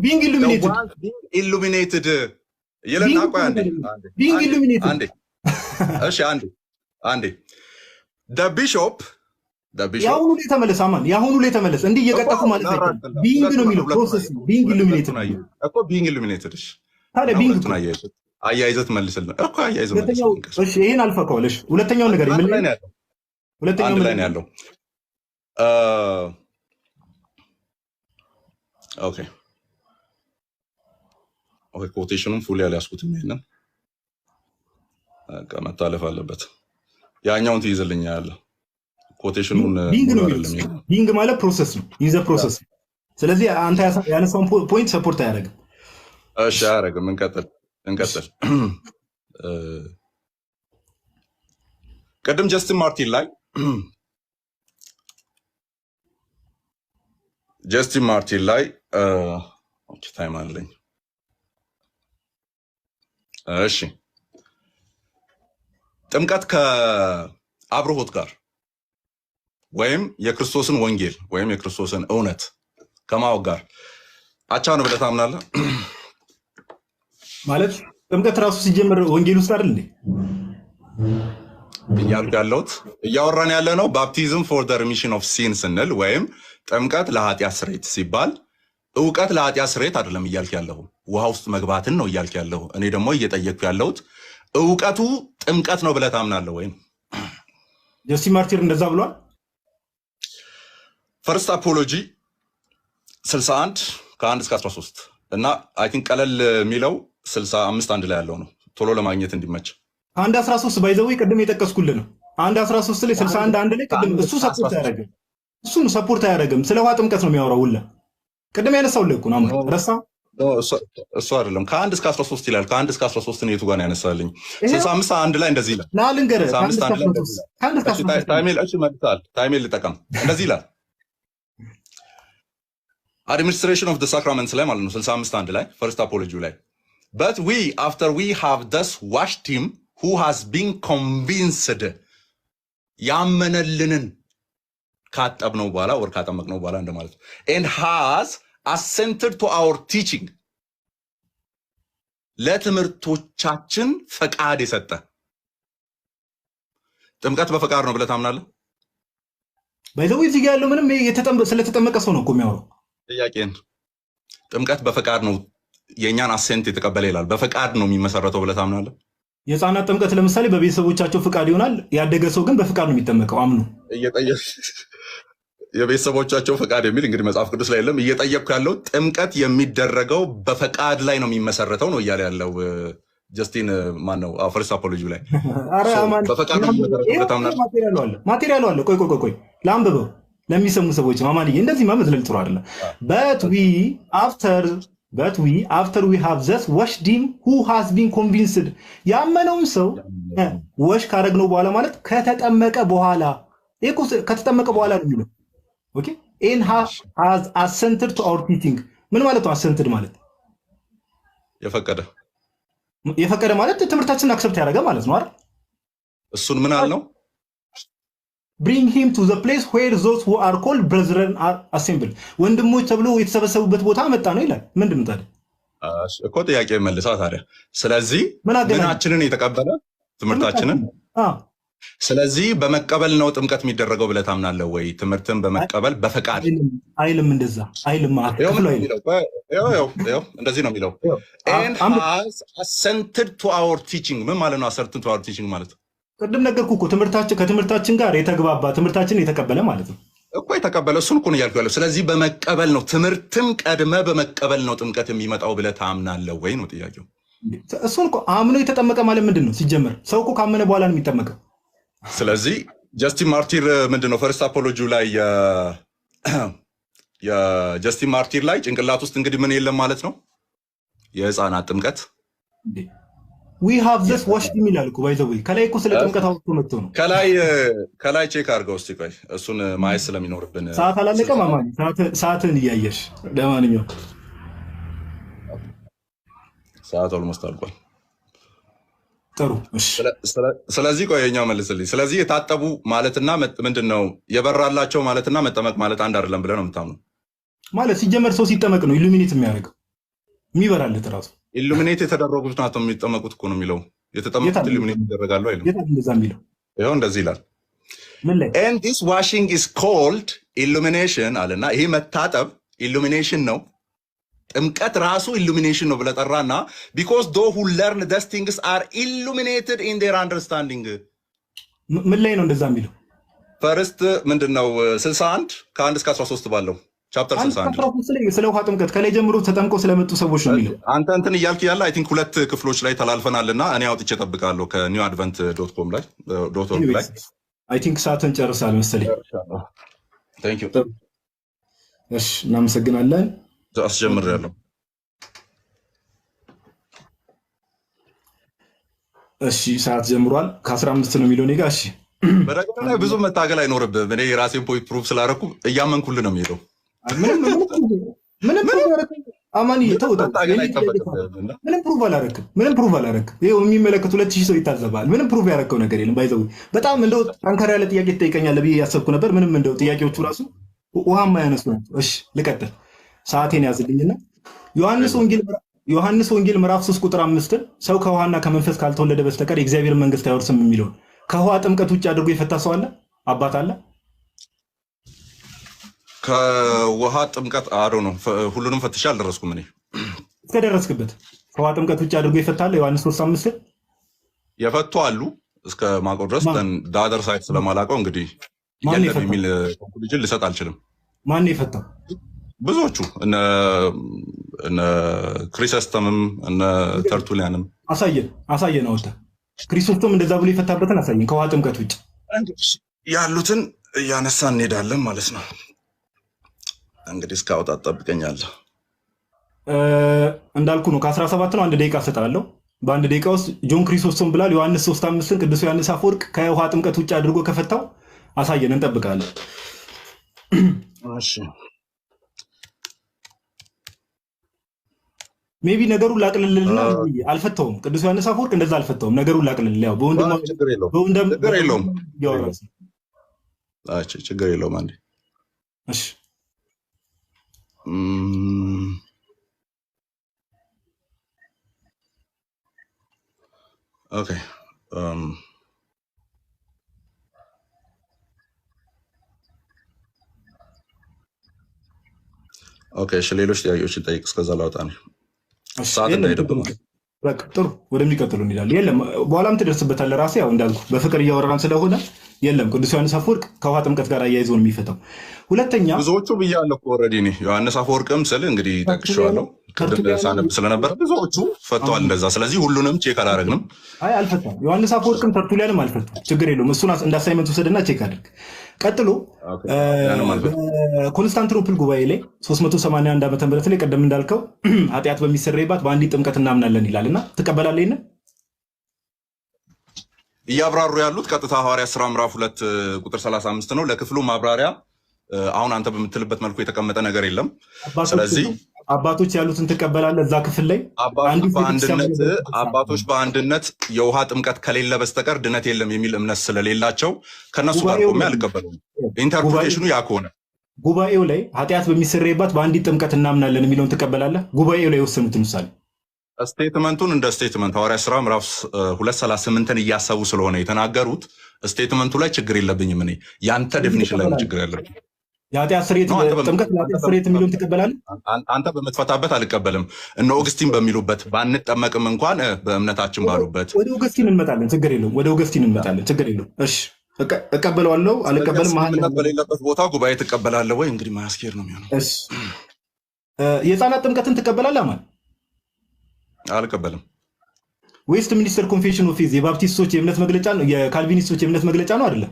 ቢንግ ኢሉሚኔትድ ይለና ቆይ ቢንግ ኢሉሚኔትድ እሺ አንዴ the bishop ያሁኑ ላይ ተመለስ። አማን ያሁኑ ላይ ተመለስ። እንዲህ እየቀጠፉ ማለት ነው። ቢንግ ነው የሚለው ፕሮሰስ ነው። ቢንግ ኢሉሚኔትድ እኮ ቢንግ ኢሉሚኔትድ። እሺ ታዲያ ቢንግ አያይዘህ ትመልስልን እኮ አያይዘህ መልስልን። እሺ ይሄን አልፈካው። እሺ ሁለተኛው ነገር ምን ላይ ነው? ሁለተኛው ላይ ነው ያለው። ኦኬ ኮቴሽኑን ፉል ያልያዝኩትም ይሄንን በቃ መታለፍ አለበት። ያኛውን ትይዝልኛለህ። ኮቴሽኑን ቢንግ ማለት ፕሮሰስ ነው። ኢዝ አ ፕሮሰስ። ስለዚህ አንተ ያነሳውን ፖይንት ሰፖርት አያደርግም። እሺ አያደርግም። እንቀጥል። ቅድም ጀስቲን ማርቲን ላይ ታይም አለኝ። እሺ ጥምቀት ከአብርሆት ጋር ወይም የክርስቶስን ወንጌል ወይም የክርስቶስን እውነት ከማወቅ ጋር አቻ ነው ብለህ ታምናለህ? ማለት ጥምቀት ራሱ ሲጀምር ወንጌል ውስጥ አይደል እንዴ እያልኩ ያለሁት? እያወራን ያለ ነው ባፕቲዝም ፎር ዘ ሪሚሽን ኦፍ ሲን ስንል ወይም ጥምቀት ለኃጢአት ስርየት ሲባል እውቀት ለኃጢአት ስርየት አይደለም እያልክ ያለሁ፣ ውሃ ውስጥ መግባትን ነው እያልክ ያለሁ። እኔ ደግሞ እየጠየቅኩ ያለሁት እውቀቱ ጥምቀት ነው ብለህ ታምናለህ ወይም? ጀስቲን ማርቲር እንደዛ ብሏል። ፈርስት አፖሎጂ 61 ከ1 እስከ 13 እና አይ ቲንክ ቀለል የሚለው 65 አንድ ላይ ያለው ነው ቶሎ ለማግኘት እንዲመች። 1:13 ባይዘው ቅድም የጠቀስኩልህ ነው። 1:13 ላይ 61 አንድ ላይ ቅድም እሱ ሰፖርት አያደርግም። ስለ ውሃ ጥምቀት ነው የሚያወራው። ሁላ ቅድም ያነሳውልህ እኮ ነው ረሳ። እሱ አይደለም ከ1 እስከ 13 ይላል። ከ1 እስከ 13 ነው የቱ ጋር ነው ያነሳልኝ? 65 አንድ ላይ እንደዚህ ይላል። ልንገርህ ታይሜል ልጠቀም። እንደዚህ ይላል አድሚኒስትሬሽን ኦፍ ዘ ሳክራመንትስ ላይ ማለት ነው 65 አንድ ላይ ፈርስት አፖሎጂ ላይ but we after we have thus washed him who has been convinced ያመነልንን ካጠብነው በኋላ ወር ካጠመቅነው በኋላ እንደማለት and has assented to our teaching ለትምህርቶቻችን ፈቃድ የሰጠ ጥምቀት በፈቃድ ነው ብለህ ታምናለህ? ባይዘው እዚህ ጋር ያለው ምንም ስለተጠመቀ ሰው ነው እኮ የሚያወራው። ጥያቄን ጥምቀት በፈቃድ ነው የኛን አሴንት የተቀበለ ይላል። በፈቃድ ነው የሚመሰረተው ብለህ ታምናለህ? የህፃናት ጥምቀት ለምሳሌ በቤተሰቦቻቸው ፍቃድ ይሆናል። ያደገ ሰው ግን በፍቃድ ነው የሚጠመቀው አምኑ። የቤተሰቦቻቸው ፈቃድ የሚል እንግዲህ መጽሐፍ ቅዱስ ላይ የለም። እየጠየቅኩ ያለው ጥምቀት የሚደረገው በፈቃድ ላይ ነው የሚመሰረተው ነው እያለ ያለው ጀስቲን ማን ነው? ፈርስት አፖሎጂ ላይ በፈቃድ ነው የሚመሰረተው ታምናለህ? ማቴሪያሉ አለ። ቆይ ለአንብበው ለሚሰሙ ሰዎች ማማንዬ እንደዚህ መዝለል ጥሩ አይደለም። but we after we have thus washed him who has been convinced ያመነውን ሰው ወሽ ካረግነው በኋላ ማለት ከተጠመቀ በኋላ ከተጠመቀ በኋላ ነው የሚለው። ኦኬ and has assented to our teaching ምን ማለት ነው? assented ማለት የፈቀደ ማለት ትምህርታችንን አክሰፕት ያደረገ ማለት ነው አይደል? እሱን ምን አልነው? bring him to the place where those who are called brethren are assembled ወንድሞች ተብሎ የተሰበሰቡበት ቦታ መጣ ነው ይላል። ምንድን ነው ታዲያ? እኮ ጥያቄ መልሳ ታዲያ። ስለዚህ ምናችንን የተቀበለ ትምህርታችንን ስለዚህ በመቀበል ነው ጥምቀት የሚደረገው ብለህ ታምናለህ ወይ? ትምህርትን በመቀበል በፈቃድ አይልም። እንደዛ አይልም። እንደዚህ ነው የሚለው and has assented to our teaching ምን ማለት ነው? assented to our teaching ማለት ቅድም ነገርኩህ እኮ ከትምህርታችን ጋር የተግባባ ትምህርታችን የተቀበለ ማለት ነው እኮ የተቀበለ። እሱን እኮ ነው እያልኩ ያለው። ስለዚህ በመቀበል ነው ትምህርትን ቀድመ በመቀበል ነው ጥምቀት የሚመጣው ብለህ ታምናለህ ወይ ነው ጥያቄው። እሱን እኮ አምኖ የተጠመቀ ማለት ምንድን ነው? ሲጀመር ሰው እኮ ካመነ በኋላ ነው የሚጠመቀው። ስለዚህ ጀስቲን ማርቲር ምንድን ነው ፈርስት አፖሎጂ ላይ የጀስቲን ማርቲር ላይ ጭንቅላት ውስጥ እንግዲህ ምን የለም ማለት ነው? የህፃናት ጥምቀት we have this washed him ይላል እኮ ባይዘው ከላይ እኮ ስለ ጥምቀት አውጥቶ መጥቶ ነው። ከላይ ቼክ አድርገው እስቲ ቆይ እሱን ማየት ስለሚኖርብን ሰዓት አላለቀም። ማማኝ ሰዓትን እያየሽ ለማንኛውም ሰዓት ኦልሞስት አልቋል። ጥሩ እሺ። ስለዚህ ቆይ የኛው መልስልኝ። ስለዚህ የታጠቡ ማለትና ምንድነው የበራላቸው ማለትና መጠመቅ ማለት አንድ አይደለም ብለህ ነው የምታምነው? ማለት ሲጀመር ሰው ሲጠመቅ ነው ኢሉሚኔት የሚያደርገው የሚበራለት ራሱ ኢሉሚኔት የተደረጉት ናቸው የሚጠመቁት እኮ ነው የሚለው። የተጠመቁት ኢሉሚኔት ይደረጋሉ አይደል? እንደዛ የሚለው ይሄው እንደዚህ ይላል። ምን ላይ and this washing is called illumination አለና ይሄ መታጠብ illumination ነው። ጥምቀት ራሱ illumination ነው ብለህ ጠራና because those who learn these things are illuminated in their understanding ምን ላይ ነው እንደዛ የሚለው? ፈርስት ምንድነው 61 ከ1 እስከ 13 ባለው ቻፕተር 61 ስለ ውሃ ጥምቀት ከላይ ጀምሮ ተጠምቀው ስለመጡ ሰዎች ነው የሚለው። አንተ እንትን እያልክ ያለ አይ ቲንክ ሁለት ክፍሎች ላይ ተላልፈናልና እኔ አውጥቼ እጠብቃለሁ ከnewadvent.com ላይ .org ላይ አይ ቲንክ ሰዓትን ጨርሳል መሰለኝ። ታንክ ዩ። እሺ እናመሰግናለን። አስጀምሬያለሁ። እሺ ሰዓት ጀምሯል። ከ15 ነው የሚለው እኔ ጋር። እሺ በረገና ላይ ብዙ መታገል አይኖርብህም። እኔ የራሴን ፖይንት ፕሩፍ ስላደረኩ እያመንኩልህ ነው የሚሄደው። ምንም አማኒ ተውጣጣ ምንም ፕሩፍ አላረክም። ይሄው የሚመለከቱ 2000 ሰው ይታዘባል። ምንም ፕሩፍ ያረከው ነገር የለም። ባይዘው በጣም እንደው ጠንከር ያለ ጥያቄ ትጠይቀኛለህ ብዬ ያሰብኩ ነበር። ምንም እንደው ጥያቄዎቹ ራሱ ውሃማ ያነሱ ናቸው። እሺ ልቀጥል። ሰዓቴን ያዝልኝና ዮሐንስ ወንጌል ምዕራፍ 3 ቁጥር 5 ሰው ከውሃና ከመንፈስ ካልተወለደ በስተቀር የእግዚአብሔር መንግስት አይወርስም የሚለው ከውሃ ጥምቀት ውጭ አድርጎ የፈታ ሰው አለ? አባት አለ? ከውሃ ጥምቀት አዶ ነው። ሁሉንም ፈትሻ አልደረስኩም። እኔ እስከደረስክበት ከውሃ ጥምቀት ውጭ አድርጎ ይፈታል? ዮሐንስ 3:5 የፈቱ አሉ እስከ ማቆ ድረስ ዳደር ሳይት ስለማላውቀው እንግዲህ የለም የሚል ኮንክሉዥን ልሰጥ አልችልም። ማን ነው የፈታው? ብዙዎቹ እነ ክሪሰስተምም እነ ተርቱሊያንም አሳየን አውጣ። ክሪስቶስም እንደዛ ብሎ የፈታበትን አሳየን። ከውሃ ጥምቀት ውጭ ያሉትን እያነሳን እንሄዳለን ማለት ነው። እንግዲህ እስካወጣ ጠብቀኛለህ። እንዳልኩ ነው ከ17 ነው። 1 ደቂቃ ሰጣለሁ። በ1 ደቂቃ ውስጥ ጆን ክሪስቶስም ብሏል። ዮሐንስ 3:5 ቅዱስ ዮሐንስ አፈወርቅ ከውሃ ጥምቀት ውጭ አድርጎ ከፈታው አሳየን። እንጠብቃለን። እሺ ሜቢ ነገሩን ላቅልልና አልፈታውም። ቅዱስ ዮሐንስ አፈወርቅ እንደዛ አልፈታውም። ነገሩን ላቅልል ያው ችግር የለውም ችግር የለውም። አንዴ እሺ ኦኬ ኦኬ እሺ፣ ሌሎች ጥያቄዎችን ጠይቅ። እስከዛ ላውጣ ነው ሰዓት እንዳይደብም። በቃ ጥሩ፣ ወደሚቀጥሉ እንሄዳለን። የለም በኋላም ትደርስበታለህ ራስህ። ያው እንዳልኩ በፍቅር እያወራን ስለሆነ የለም ቅዱስ ዮሐንስ አፈወርቅ ከውሃ ጥምቀት ጋር አያይዞ ነው የሚፈታው። ሁለተኛ ብዙዎቹ ብያለሁ እኮ ኦልሬዲ እኔ ዮሐንስ አፈወርቅም ስል እንግዲህ ጠቅሼዋለሁ ቅድም ሳነብ ስለነበረ ብዙዎቹ ፈተዋል እንደዛ። ስለዚህ ሁሉንም ቼክ አላደረግንም። አይ አልፈታም። ዮሐንስ አፈወርቅም ተርቱሊያንም አልፈታም። ችግር የለውም። እሱን እንደ አሳይመንት ውሰድና ቼክ አድርግ። ቀጥሎ ኮንስታንቲኖፕል ጉባኤ ላይ 381 ዓመተ ምህረት ላይ ቀደም እንዳልከው ኃጢአት በሚሰረይባት በአንዲት ጥምቀት እናምናለን ይላል እና ትቀበላለህ? ይሄንን እያብራሩ ያሉት ቀጥታ ሐዋርያት ሥራ ምዕራፍ 2 ቁጥር 35 ነው። ለክፍሉ ማብራሪያ አሁን አንተ በምትልበት መልኩ የተቀመጠ ነገር የለም። ስለዚህ አባቶች ያሉትን ትቀበላለህ? እዛ ክፍል ላይ አባቶች በአንድነት የውሃ ጥምቀት ከሌለ በስተቀር ድነት የለም የሚል እምነት ስለሌላቸው ከነሱ ጋር ቆሜ አልቀበለውም። ኢንተርፕሪቴሽኑ ያ ከሆነ ጉባኤው ላይ ኃጢአት በሚሰረይባት በአንዲት ጥምቀት እናምናለን የሚለውን ትቀበላለህ? ጉባኤው ላይ የወሰኑትን ውሳኔ ስቴትመንቱን እንደ ስቴትመንት ሐዋርያት ሥራ ምዕራፍ 238ን እያሰቡ ስለሆነ የተናገሩት ስቴትመንቱ ላይ ችግር የለብኝም። እኔ ያንተ ዴፊኒሽን ላይ ነው ችግር ያለብኝ። የኃጢአት ስርየት ጥምቀት የኃጢአት ስርየት የሚለውን ትቀበላለህ? አንተ በምትፈታበት አልቀበልም። እነ ኦገስቲን በሚሉበት ባንጠመቅም እንኳን በእምነታችን ባሉበት ወደ ኦገስቲን እንመጣለን። ችግር የለውም። ወደ ኦገስቲን እንመጣለን። ችግር የለውም። እሺ እቀበለዋለሁ አልቀበልም። እምነት በሌለበት ቦታ ጉባኤ ትቀበላለህ ወይ? እንግዲህ ማስኬድ ነው የሚሆነው። እሺ የህፃናት ጥምቀትን ትቀበላለህ? አማን አልቀበልም። ዌስት ሚኒስተር ኮንፌሽን ኦፍ ፌዝ የባፕቲስቶች የእምነት መግለጫ ነው፣ የካልቪኒስቶች የእምነት መግለጫ ነው አይደለም?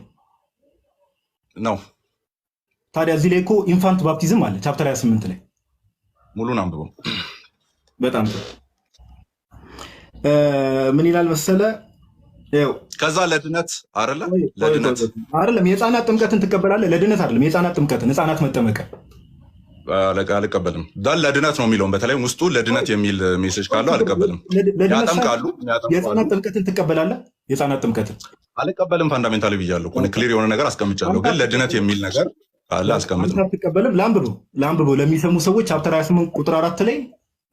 ነው። ታዲያ እዚህ ላይ እኮ ኢንፋንት ባፕቲዝም አለ ቻፕተር 28 ላይ። ሙሉን አንብበው። በጣም ምን ይላል መሰለ? ከዛ ለድነት አይደለም የህፃናት ጥምቀትን ትቀበላለህ? ለድነት አይደለም፣ የህፃናት ጥምቀትን ህፃናት መጠመቀ አልቀበልም። ለድነት ነው የሚለውን በተለይ ውስጡ ለድነት የሚል ሜሴጅ ካለው አልቀበልም። ያጠምቃሉ። የህፃናት ጥምቀትን ትቀበላለህ? የህፃናት ጥምቀትን አልቀበልም። ፋንዳሜንታሊ ብያለሁ። ክሊር የሆነ ነገር አስቀምጫለሁ። ግን ለድነት የሚል ነገር አለ አስቀምጥም። አትቀበልም? ለአንብቦ ለሚሰሙ ሰዎች ቻፕተር 28 ቁጥር 4 ላይ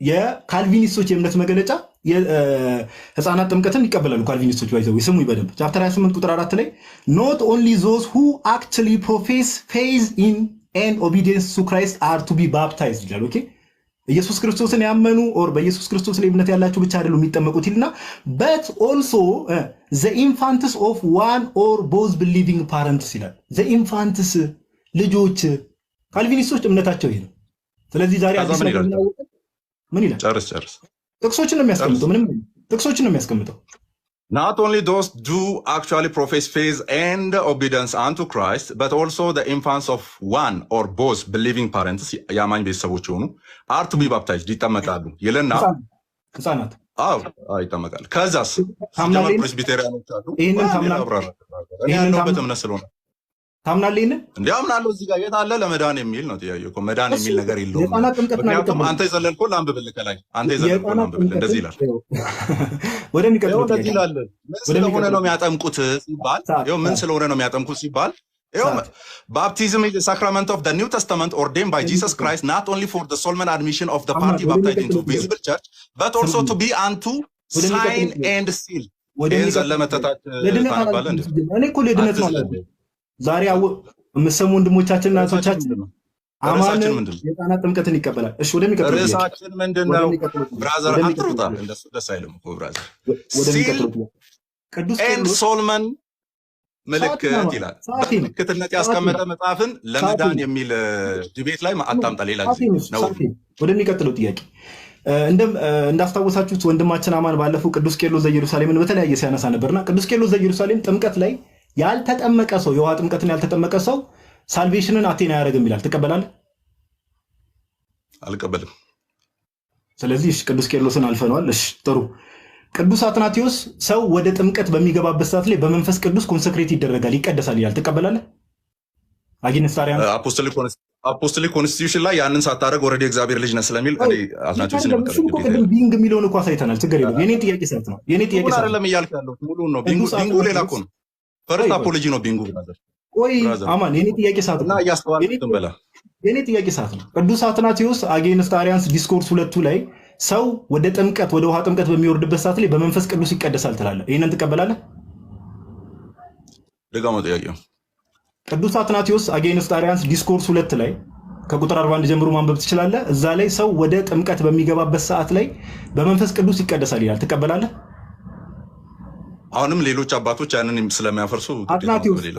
የካልቪኒስቶች የእምነት መገለጫ ህፃናት ጥምቀትን ይቀበላሉ። ካልቪኒስቶች ባይዘው ስሙ በደንብ ቻፕተር 28 ቁጥር 4 ላይ ኖት ኦንሊ ዞዝ ሁ አክቹዋሊ ፕሮፌስ ፌዝ ኢን and obedience to Christ are to be baptized ይላል። ኦኬ ኢየሱስ ክርስቶስን ያመኑ ኦር በኢየሱስ ክርስቶስ ላይ እምነት ያላቸው ብቻ አይደሉም የሚጠመቁት ይልና but also the infants of one or both believing parents ይላል። the infants ልጆች ካልቪኒስቶች እምነታቸው ይሄ ነው። ስለዚህ ዛሬ አዲስ ነገር ምን ይላል? ጨርስ ጥቅሶችን ነው የሚያስቀምጠው። ምንም ጥቅሶችን ነው የሚያስቀምጠው። Not only those do actually profess faith and obedience unto Christ, but also the infants of one or both believing parents, ያማኝ ቤተሰቦች ሆኑ are to be baptized ይጠመቃሉ ይልና ህፃናት ይጠመቃሉ። ከዛስ ሲጀመር ፕሬስቢቴሪያኖች አሉ። ይሄንን ያለበት እምነት ስለሆነ ታምናለህ? ይሄንን እንዴ አምናለሁ። እዚህ ጋር የት አለ ለመዳን የሚል ነው ጥያቄው እኮ። መዳን የሚል ነገር የለውም። ምክንያቱም አንተ የዘለልከው ላንብብልህ ከላይ አንተ የዘለልከው ላንብብልህ እንደዚህ ይላል። ወደሚቀጥለው እንደዚህ ይላል። ምን ስለሆነ ነው የሚያጠምቁት ሲባል ምን ስለሆነ ነው የሚያጠምቁት ሲባል baptism is the sacrament of the New Testament ordained by Jesus Christ not only for the solemn admission of the party baptized into visible church but also to be unto sign and seal. ይሄን ዘለመተታች ታነባለህ እንዴ? እኔ እኮ ለድነት ማለት ዛሬ የምትሰሙ ወንድሞቻችንና እህቶቻችን አማን የህፃናት ጥምቀትን ይቀበላል። እሺ ወደሚቀጥለው ርዕሳችን ምንድነው? ብራዘር አንጥሩታ እንደሱ ደስ አይልም እኮ ብራዘር። ሲል ቅዱስ ኤንድ ሶልመን ምልክት ይላል። ምልክትነት ያስቀመጠ መጽሐፍን ለመዳን የሚል ዲቤት ላይ አታምጣ። ሌላ ጊዜ ነው። ወደሚቀጥለው ጥያቄ እንዳስታወሳችሁት ወንድማችን አማን ባለፈው ቅዱስ ቄርሎስ ዘኢየሩሳሌምን በተለያየ ሲያነሳ ነበርና ቅዱስ ቄርሎስ ዘኢየሩሳሌም ጥምቀት ላይ ያልተጠመቀ ሰው የውሃ ጥምቀትን ያልተጠመቀ ሰው ሳልቬሽንን አቴን አያደርግም ይላል። ትቀበላለህ? አልቀበልም። ስለዚህ ቅዱስ ቄርሎስን አልፈነዋል። እሺ ጥሩ። ቅዱስ አትናቴዎስ ሰው ወደ ጥምቀት በሚገባበት ሰዓት ላይ በመንፈስ ቅዱስ ኮንሰክሬት ይደረጋል፣ ይቀደሳል ይላል። ትቀበላለህ? አፖስቶሊክ ኮንስቲቱሽን ላይ ያንን ሳታደርግ ኦልሬዲ እግዚአብሔር ልጅ ነህ ስለሚል እኔ አትናቴዎስን ይመጣል ቅድም ቢንግ የሚለውን እኮ አሳይተናል። ችግር የለም። የኔ ጥያቄ ሰዓት ነው። የኔ ጥያቄ ሰዓት አይደለም እያልክ ያለው ሙሉን ነው። ቢንጉ ሌላ እኮ ነው። ፈርስት አፖሎጂ ነው ቢንጉ ብራዘር። ቆይ አማን የኔ ጥያቄ ሰዓት ነው። እና እያስተዋልክ ትንበላ የኔ ጥያቄ ሰዓት ነው። ቅዱስ አትናቴዎስ አጌንስት አሪያንስ ዲስኮርስ 2 ላይ ሰው ወደ ጥምቀት ወደ ውሃ ጥምቀት በሚወርድበት ሰዓት ላይ በመንፈስ ቅዱስ ይቀደሳል ትላለህ። ይሄንን ትቀበላለህ? ደጋሞ ጥያቄው ቅዱስ አትናቴዎስ አጌንስት አሪያንስ ዲስኮርስ 2 ላይ ከቁጥር 41 ጀምሮ ማንበብ ትችላለህ። እዛ ላይ ሰው ወደ ጥምቀት በሚገባበት ሰዓት ላይ በመንፈስ ቅዱስ ይቀደሳል ይላል። ትቀበላለህ? አሁንም ሌሎች አባቶች ያንን ስለሚያፈርሱ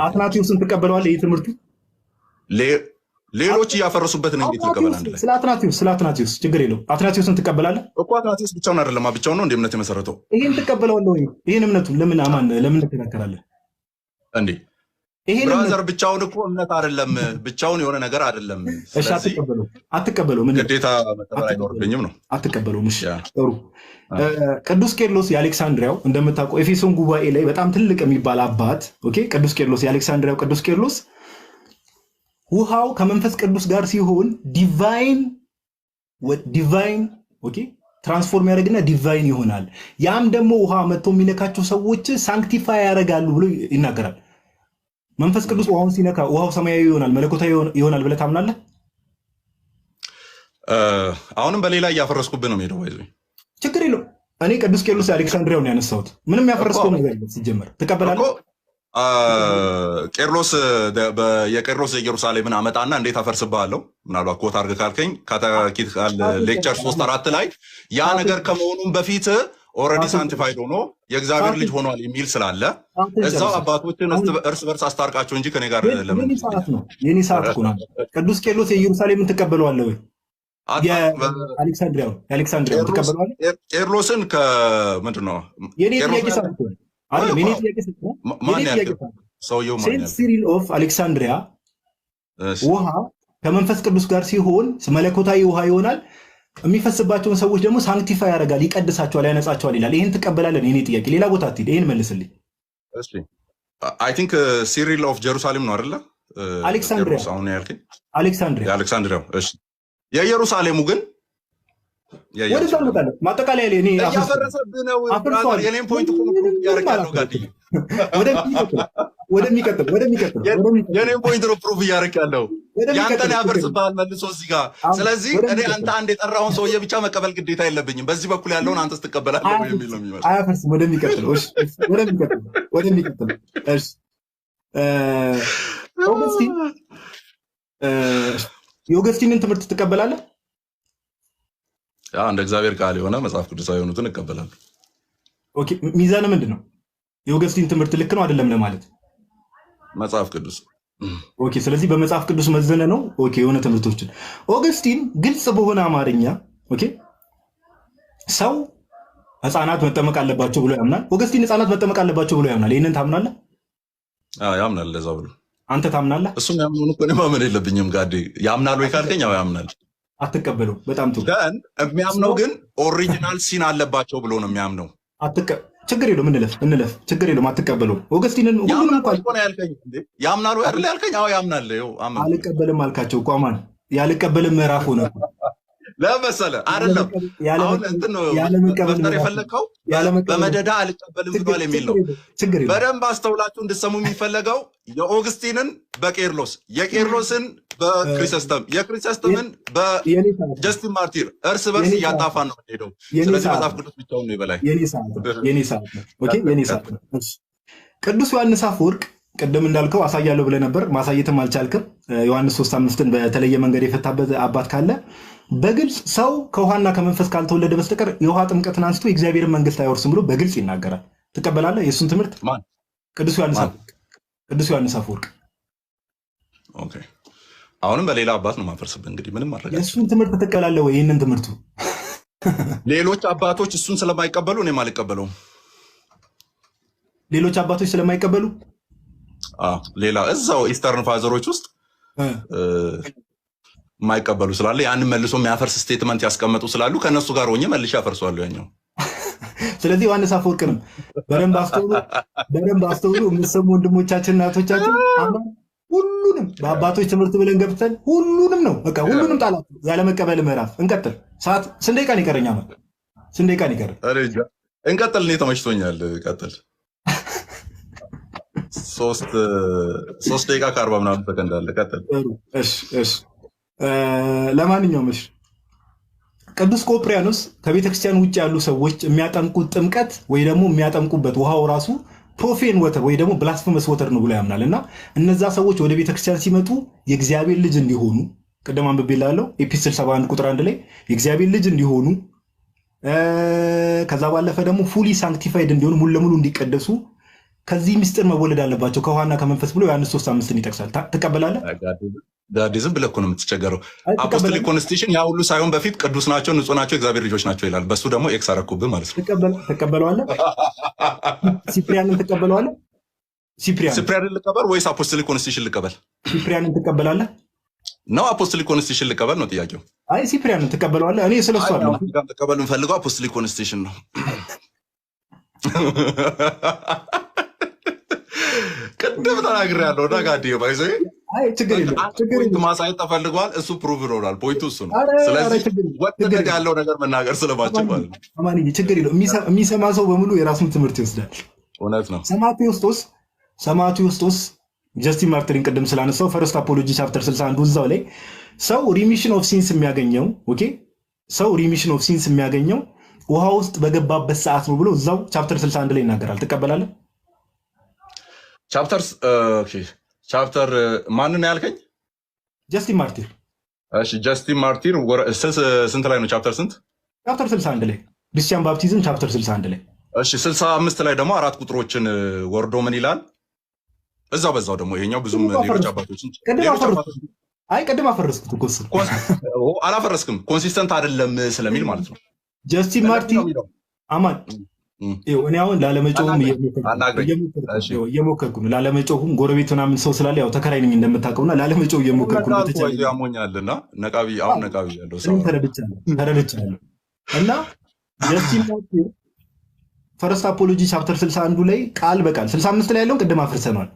አትናቴዎስን ትቀበለዋለህ? ይህ ትምህርቱ ሌሎች እያፈረሱበት ነው። እንዴት ትቀበላለህ? ስለ አትናቴዎስ ችግር የለው። አትናቴዎስን ትቀበላለህ እኮ። አትናቴዎስ ብቻውን አይደለም ብቻውን ነው እንደ እምነት የመሰረተው። ይሄን ትቀበለዋለህ ወይ? ይሄን እምነቱን ለምን አማን ለምን ትከራከራለህ እንዴ? ብራዘር ብቻውን እኮ እምነት አይደለም፣ ብቻውን የሆነ ነገር አይደለም። ስለዚህ አትቀበለውም። ግዴታ መቀበል አይኖርብኝም ነው። አትቀበለውም። እሺ ጥሩ። ቅዱስ ቄርሎስ የአሌክሳንድሪያው እንደምታውቀው ኤፌሶን ጉባኤ ላይ በጣም ትልቅ የሚባል አባት ኦኬ። ቅዱስ ቄርሎስ የአሌክሳንድሪያው ቅዱስ ቄርሎስ ውሃው ከመንፈስ ቅዱስ ጋር ሲሆን ዲቫይን ኦኬ ትራንስፎርም ያደርግና ዲቫይን ይሆናል። ያም ደግሞ ውሃ መጥቶ የሚነካቸው ሰዎች ሳንክቲፋይ ያደርጋሉ ብሎ ይናገራል። መንፈስ ቅዱስ ውሃውን ሲነካ ውሃው ሰማያዊ ይሆናል፣ መለኮታዊ ይሆናል ብለህ ታምናለህ? አሁንም በሌላ እያፈረስኩብህ ነው የምሄደው። ይዞ ችግር የለው። እኔ ቅዱስ ቄርሎስ የአሌክሳንድሪያውን ያነሳሁት ምንም ያፈረስከው ነገር የለም። ሲጀመር ትቀበላለህ? የቄርሎስ የኢየሩሳሌምን አመጣና እንዴት አፈርስብሃለሁ? ምናልባት ኮት አድርገህ ካልከኝ ካታኪት ሌክቸር 3-4 ላይ ያ ነገር ከመሆኑም በፊት ኦልሬዲ ሳንቲፋይድ ሆኖ የእግዚአብሔር ልጅ ሆኗል የሚል ስላለ እዛው አባቶችን እርስ በርስ አስታርቃቸው እንጂ ከኔ ጋር ለምን የኔ ሰዓት እኮ ነው። ቅዱስ ቄርሎስ የኢየሩሳሌምን ትቀበለዋለህ ወይ? የአሌክሳንድሪያውን ትቀበለዋለህ? ቄርሎስን ከምንድን ነው የኔ ጥያቄ ሰዓት እኮ አይደለም። የኔ ጥያቄ ሰውየው ሴንት ሲሪል ኦፍ አሌክሳንድሪያ ውሃ ከመንፈስ ቅዱስ ጋር ሲሆን መለኮታዊ ውሃ ይሆናል። የሚፈስባቸውን ሰዎች ደግሞ ሳንክቲፋይ ያደርጋል፣ ይቀድሳቸዋል፣ ያነጻቸዋል ይላል። ይህን ትቀበላለህ? የኔ ጥያቄ ሌላ ቦታ አትሄድ። ይህን መልስልኝ። አይ ቲንክ ሲሪል ኦፍ ጀሩሳሌም ነው አይደለ? አሌክሳንድሪያው። እሺ የኢየሩሳሌሙ ግን ወደዛ እንመጣለን። ማጠቃለያ ላይ እኔ እያፈረሰብህ ነው። የኔን ፖይንት እኮ እያደረግ ያለው ጋድዬ ወደሚቀጥል የኔን ፖይንት ነው ፕሩቭ እያደረግ ያለው። ያንተን ያፈርስብሃል መልሶ እዚህ ጋር። ስለዚህ እኔ አንተ አንድ የጠራውን ሰውዬ ብቻ መቀበል ግዴታ የለብኝም። በዚህ በኩል ያለውን አንተስ ትቀበላለህ የሚል ነው የሚመስለው። አያፈርስም። ወደሚቀጥል እሺ የኦገስቲንን ትምህርት ትቀበላለህ? እንደ እግዚአብሔር ቃል የሆነ መጽሐፍ ቅዱሳዊ የሆኑትን እቀበላለሁ። ኦኬ ሚዛን ምንድን ነው? የኦገስቲን ትምህርት ልክ ነው አይደለም ለማለት መጽሐፍ ቅዱስ ኦኬ። ስለዚህ በመጽሐፍ ቅዱስ መዘነ ነው ኦኬ የሆነ ትምህርቶችን ኦገስቲን ግልጽ በሆነ አማርኛ ኦኬ ሰው ህፃናት መጠመቅ አለባቸው ብሎ ያምናል። ኦገስቲን ህፃናት መጠመቅ አለባቸው ብሎ ያምናል። ይህንን ታምናለህ? ያምናል። ለዛ ብሎ አንተ ታምናለህ? እሱም ያምኑን እኮ እኔ ማመን የለብኝም ጋዴ። ያምናል ወይ ካልከኝ ያው ያምናል። አትቀበለው። በጣም ጥሩ። የሚያምነው ግን ኦሪጂናል ሲን አለባቸው ብሎ ነው የሚያምነው። ችግር የለውም እንለፍ። ችግር የለውም። አትቀበለው። ኦገስቲንን ሁሉንም ያምናል ወይ አይደል ያልከኝ? አዎ ያምናል። አልቀበልም አልካቸው እኮ አማን። ያልቀበልም ምዕራፍ ሆነ ለመሰለ አይደለም። አሁን እንትን ነው መፍጠር የፈለግከው በመደዳ አልቀበልም ብሏል የሚል ነው። በደንብ አስተውላችሁ እንድሰሙ የሚፈለገው የኦግስቲንን በቄርሎስ የቄርሎስን በክሪሰስተም የክሪሰስተምን በጀስቲን ማርቲር እርስ በርስ እያጣፋን ነው ሄደው። ስለዚህ መጽሐፍ ቅዱስ ብቻውን ነው የበላይ። የኔ ሰዓት ነው። ቅዱስ ዮሐንስ አፈወርቅ ቅድም እንዳልከው አሳያለሁ ብለህ ነበር፣ ማሳየትም አልቻልክም። ዮሐንስ 3:5ን በተለየ መንገድ የፈታበት አባት ካለ በግልጽ ሰው ከውሃና ከመንፈስ ካልተወለደ በስተቀር የውሃ ጥምቀትን አንስቶ የእግዚአብሔርን መንግስት አይወርስም ብሎ በግልጽ ይናገራል። ትቀበላለህ የእሱን ትምህርት? ቅዱስ ዮሐንስ አፈወርቅ። አሁንም በሌላ አባት ነው ማፈርስብህ። እንግዲህ ምንም ማድረግ የእሱን ትምህርት ትቀበላለህ ወይ? ይህንን ትምህርቱ ሌሎች አባቶች እሱን ስለማይቀበሉ እኔም አልቀበለውም። ሌሎች አባቶች ስለማይቀበሉ ሌላ እዛው ኢስተርን ፋዘሮች ውስጥ የማይቀበሉ ስላለ ያንን መልሶ የሚያፈርስ ስቴትመንት ያስቀመጡ ስላሉ ከእነሱ ጋር ሆኜ መልሼ ያፈርሷሉ ያኛው። ስለዚህ ዮሐንስ አፈወርቅንም በደንብ አስተውሉ የምትሰሙ ወንድሞቻችን እናቶቻችን፣ ሁሉንም በአባቶች ትምህርት ብለን ገብተን ሁሉንም ነው በቃ ሁሉንም ጣላት ያለ መቀበል ምዕራፍ እንቀጥል። ሰዓት ስንት ደቂቃ ነው ይቀረኝ? አመት ስንት ደቂቃ ነው ይቀረኝ? እንቀጥል። እኔ ተመችቶኛል። ቀጥል። 3 ደቂቃ ከ40 ምናምን ሰከንድ አለ። ቀጥል። እሺ ለማንኛውም እሺ ቅዱስ ቆጵርያኖስ ከቤተክርስቲያን ውጭ ያሉ ሰዎች የሚያጠምቁት ጥምቀት ወይ ደግሞ የሚያጠምቁበት ውሃው ራሱ ፕሮፌን ወተር ወይ ደግሞ ብላስፈመስ ወተር ነው ብሎ ያምናል። እና እነዛ ሰዎች ወደ ቤተክርስቲያን ሲመጡ የእግዚአብሔር ልጅ እንዲሆኑ ቅድም አንብቤልሃለሁ ኤፒስትል 71 ቁጥር 1 ላይ የእግዚአብሔር ልጅ እንዲሆኑ ከዛ ባለፈ ደግሞ ፉሊ ሳንክቲፋይድ እንዲሆኑ ሙሉ ለሙሉ እንዲቀደሱ ከዚህ ምስጢር መወለድ አለባቸው ከውሃና ከመንፈስ ብሎ ዮሐንስ 3:5 ይጠቅሳል። ትቀበላለህ? ጋዲዝም ብለህ እኮ ነው የምትቸገረው። አፖስቶሊክ ኮንስቲቱሽን ያ ሁሉ ሳይሆን በፊት ቅዱስ ናቸው፣ ንጹህ ናቸው፣ እግዚአብሔር ልጆች ናቸው ይላል። በሱ ደግሞ ኤክስ አረኩብህ ማለት ነው። ትቀበለዋለህ? ሲፕሪያንን ትቀበለዋለህ? ሲፕሪያንን ልቀበል ወይስ አፖስቶሊክ ኮንስቲቱሽን ልቀበል? ሲፕሪያንን ትቀበላለህ ነው? አፖስቶሊክ ኮንስቲቱሽን ልቀበል ነው ጥያቄው። አይ ሲፕሪያንን ትቀበለዋለህ? እኔ ስለሱ አይደለም ልቀበል የምፈልገው አፖስቶሊክ ኮንስቲቱሽን ነው። ቅድም ተናግሬያለሁ እና ጋዲዮ ባይዘ ማሳየት ተፈልጓል። እሱ ፕሩቭ ይሆናል። ፖይንቱ እሱ ነው። ስለዚህ ወጥነት ያለው ነገር መናገር ስለማችል ማለት ነው። ችግር የለውም። የሚሰማ ሰው በሙሉ የራሱን ትምህርት ይወስዳል። እውነት ነው። ሰማዕቱ ዮስጦስ ጀስቲን ማርቲርን ቅድም ስላነሳው ፈርስት አፖሎጂ ቻፕተር 61 እዛው ላይ ሰው ሪሚሽን ኦፍ ሲንስ የሚያገኘው ሰው ሪሚሽን ኦፍ ሲንስ የሚያገኘው ውሃ ውስጥ በገባበት ሰዓት ነው ብሎ እዛው ቻፕተር 61 ላይ ይናገራል። ትቀበላለህ? ቻፕተር ማንን ያልከኝ? ጀስቲን ማርቲር። እሺ ጀስቲን ማርቲር ስንት ላይ ነው? ቻፕተር ስንት? ቻፕተር 61 ላይ ክርስቲያን ባፕቲዝም ቻፕተር 61 ላይ። እሺ 65 ላይ ደግሞ 4 ቁጥሮችን ወርዶ ምን ይላል? በዛው ደግሞ ይሄኛው ብዙም ሌሎች አባቶችን ቅድም አፈረስኩት እኮ እሱ አላፈረስክም። ኮንሲስተንት አይደለም ስለሚል ማለት ነው። ጀስቲን ማርቲር አማን እኔ አሁን ላለመጮህም እየሞከርኩ ነው። ላለመጮህም ጎረቤት ምናምን ሰው ስላለ ያው ተከራይ ነኝ እንደምታውቀውና ላለመጮህ እየሞከርኩ ነው። ያሞኛልና ነቃቢ ያለው ሰው ተረድቻለሁ። እና ጀስቲን ማርቲር ፈርስት አፖሎጂ ቻፕተር 61 ላይ ቃል በቃል 65 ላይ ያለውን ቅድም አፍርሰናል።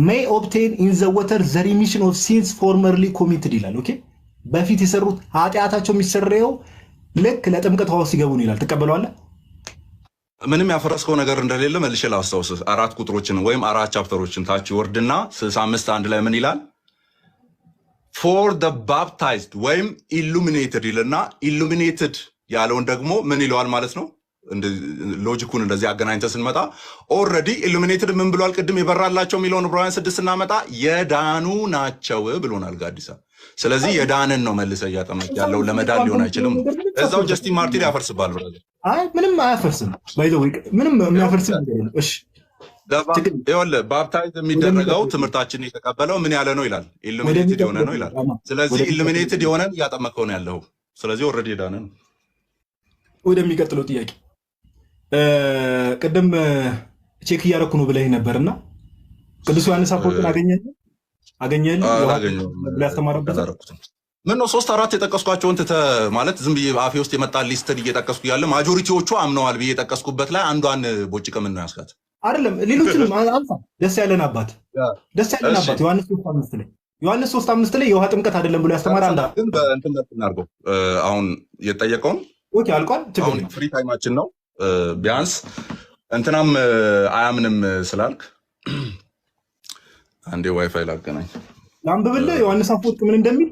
may obtain in the water the remission of sins formerly committed ይላል። ኦኬ በፊት የሰሩት ኃጢአታቸው የሚሰረየው ልክ ለጥምቀት ውሃው ሲገቡ ነው ይላል። ትቀበለዋለህ? ምንም ያፈረስከው ነገር እንደሌለ መልሼ ላስታውስ። 4 ቁጥሮችን ወይም 4 ቻፕተሮችን ታች ወርድና 65 1 ላይ ምን ይላል? for the baptized ወይም illuminated ይልና illuminated ያለውን ደግሞ ምን ይለዋል ማለት ነው። ሎጂኩን እንደዚህ አገናኝተን ስንመጣ ኦልሬዲ ኢሉሚኔትድ ምን ብሏል? ቅድም የበራላቸው የሚለውን ዕብራውያን 6 ስናመጣ የዳኑ ናቸው ብሎናል ጋዲሳ። ስለዚህ የዳንን ነው መልሰ እያጠመቅ ያለው ለመዳን ሊሆን አይችልም። እዛው ጀስቲን ማርቲር ያፈርስባል ብራዘር። አይ ምንም አያፈርስም። ባይ ዘ ወይ ምንም የሚያፈርስም ነገር የለም። እሺ ይኸውልህ ባፕታይዝ የሚደረገው ትምህርታችን የተቀበለው ምን ያለ ነው ይላል? ኢሉሚኔትድ የሆነ ነው ይላል። ስለዚህ ኢሉሚኔትድ የሆነን እያጠመቀው ነው ያለው። ስለዚህ ኦልሬዲ የዳነ ነው። ወደሚቀጥለው ጥያቄ ቅድም ቼክ እያደረኩ ነው ብለህ ነበርና ቅዱስ ዮሐንስ አፈወርቅን አገኘህ ያስተማረበት ምን ነው 3-4 የጠቀስኳቸውን ማለት ዝም ብዬ አፌ ውስጥ የመጣ ሊስትን እየጠቀስኩ ያለ ማጆሪቲዎቹ አምነዋል ብዬ የጠቀስኩበት ላይ አንዷን ቦጭቀ ምን ነው ያስካት አይደለም። ሌሎችንም አንሳ። ደስ ያለን አባት ዮሐንስ 3:5 ላይ የውሃ ጥምቀት አይደለም ብሎ ያስተማረ አንዳ ግን በእንትን እናድርገው። አሁን የጠየቀውን ኦኬ አልቋል። አሁን ፍሪ ታይማችን ነው። ቢያንስ እንትናም አያምንም ስላልክ አንዴ ዋይፋይ ላገናኝ ላንብብልህ ዮሐንስ አፈወርቅ ምን እንደሚል።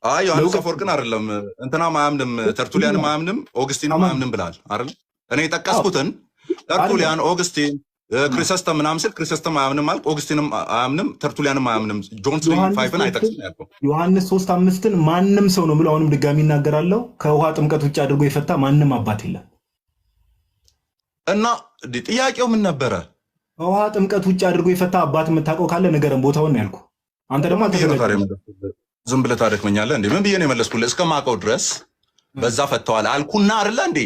አይ ዮሐንስ አፈወርቅን አይደለም እንትናም አያምንም፣ ተርቱሊያንም አያምንም፣ ኦግስቲንም አያምንም ብለሃል አይደል? እኔ የጠቀስኩትን ተርቱሊያን፣ ኦግስቲን፣ ክሪሰስተም ምናምን ስል ክሪሰስተም አያምንም ማለት ኦግስቲንም አያምንም፣ ተርቱሊያንም አያምንም። ጆን 3:5ን አይጠቅስም ያልከው ዮሐንስ 3:5ን ማንም ሰው ነው ብለው አሁንም ድጋሚ እናገራለሁ ከውሃ ጥምቀት ውጭ አድርጎ የፈታ ማንም አባት የለም። እና ጥያቄው ምን ነበረ? ከውሃ ጥምቀት ውጭ አድርጎ የፈታ አባት የምታውቀው ካለ ንገረን ቦታውን ነው ያልኩህ። አንተ ደግሞ ዝም ብለህ ታደክመኛለህ እንዴ? ምን ብዬ ነው የመለስኩልህ? እስከማውቀው ድረስ በዛ ፈተዋል አልኩና አይደለ እንዴ?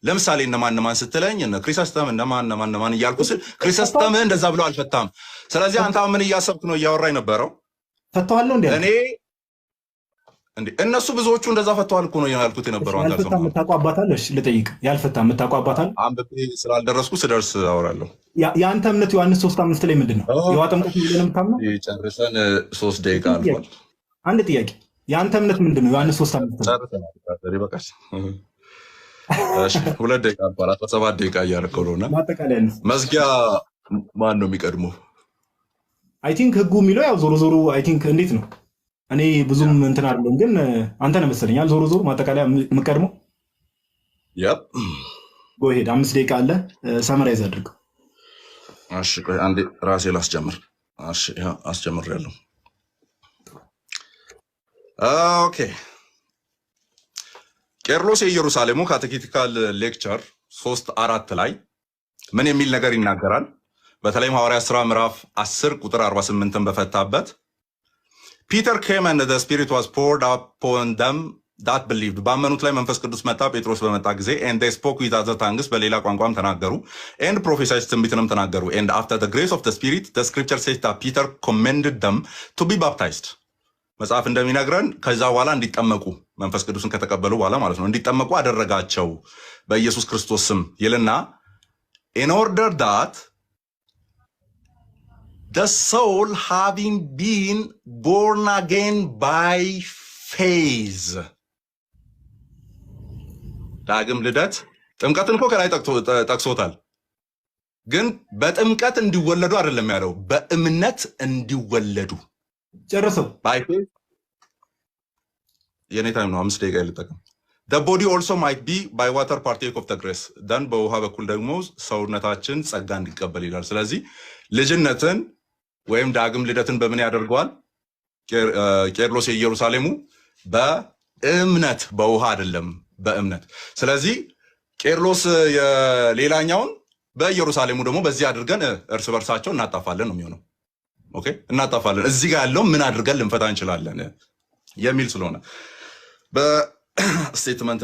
ለምሳሌ እነማን ስትለኝ እነ ክሪሰስተም እነማን እያልኩ ስል ክሪሰስተም እንደዛ ብሎ አልፈታም። ስለዚህ አንተ ምን እያሰብክ ነው እያወራኝ ነበረው? ፈተዋል ነው እንዴ? እንዴ እነሱ ብዙዎቹ እንደዛ ፈተዋል እኮ ነው ያልኩት የነበረው። አንተ ያልፈታ አልሰማህም? የምታውቀው አባት አለ? እሺ ልጠይቅ፣ ያልፈታ የምታውቀው አባት አለ? አንብቤ ስላልደረስኩ ስደርስ አወራለሁ። የአንተ እምነት ዮሐንስ 3:5 ላይ ምንድን ነው? የውሃ ጥምቀት ነው ብለህ ነው የምታምነው? ጨርሰን 3 ደቂቃ ጥያቄ፣ አልፏል። አንድ ጥያቄ፣ የአንተ እምነት ምንድን ነው? ዮሐንስ 3:5 ላይ ጨርሰናል። ይበቃል። እሺ 2 ደቂቃ አልፏል። 17 ደቂቃ እያደረከው ነው። እና ማጠቃለያ ነው። መዝጊያ ማን ነው የሚቀድመው? አይ ቲንክ ህጉ የሚለው ያው ዞሮ ዞሮ አይ ቲንክ እንዴት ነው? እኔ ብዙም እንትን አይደለም፣ ግን አንተ ነህ መሰለኛል ዞሮ ዞሮ ማጠቃለያ የምቀድመው። ያፕ ጎሄድ 5 ደቂቃ አለ፣ ሰመራይዝ አድርገው። እሺ ቆይ አንዴ ራሴ ላስጀምር። እሺ ያ አስጀምሬያለሁ። ኦኬ ቄርሎስ የኢየሩሳሌሙ ካቴኬቲካል ሌክቸር 3:4 ላይ ምን የሚል ነገር ይናገራል? በተለይም ሐዋርያት ሥራ ምዕራፍ 10 ቁጥር 48ን በፈታበት ፒተር ኬም and the spirit was poured upon them that believed ባመኑት ላይ መንፈስ ቅዱስ መጣ ጴጥሮስ በመጣ ጊዜ and they spoke with other tongues በሌላ ቋንቋም ተናገሩ and prophesied ትንቢትንም ተናገሩ and after the grace of the spirit the scripture says that Peter commanded them to be baptized መጽሐፍ እንደሚነግረን ከዛ በኋላ እንዲጠመቁ መንፈስ ቅዱስን ከተቀበሉ በኋላ ማለት ነው እንዲጠመቁ አደረጋቸው በኢየሱስ ክርስቶስ ስም ይልና in order that the soul having been born again by faith ዳግም ልደት ጥምቀትን እኮ ከላይ ጠቅሶታል ግን በጥምቀት እንዲወለዱ አይደለም ያለው በእምነት እንዲወለዱ ጨርሰው by faith የኔ ታይም ነው 5 ደቂቃ ልጠቀም the body also might be by water partake of the grace then በውሃ በኩል ደግሞ ሰውነታችን ጸጋ እንዲቀበል ይላል ስለዚህ ልጅነትን ወይም ዳግም ልደትን በምን ያደርገዋል ቄርሎስ የኢየሩሳሌሙ በእምነት በውሃ አይደለም በእምነት ስለዚህ ቄርሎስ የሌላኛውን በኢየሩሳሌሙ ደግሞ በዚህ አድርገን እርስ በርሳቸው እናጣፋለን ነው የሚሆነው ኦኬ እናጣፋለን እዚህ ጋር ያለው ምን አድርገን ልንፈታ እንችላለን የሚል ስለሆነ በስቴትመንት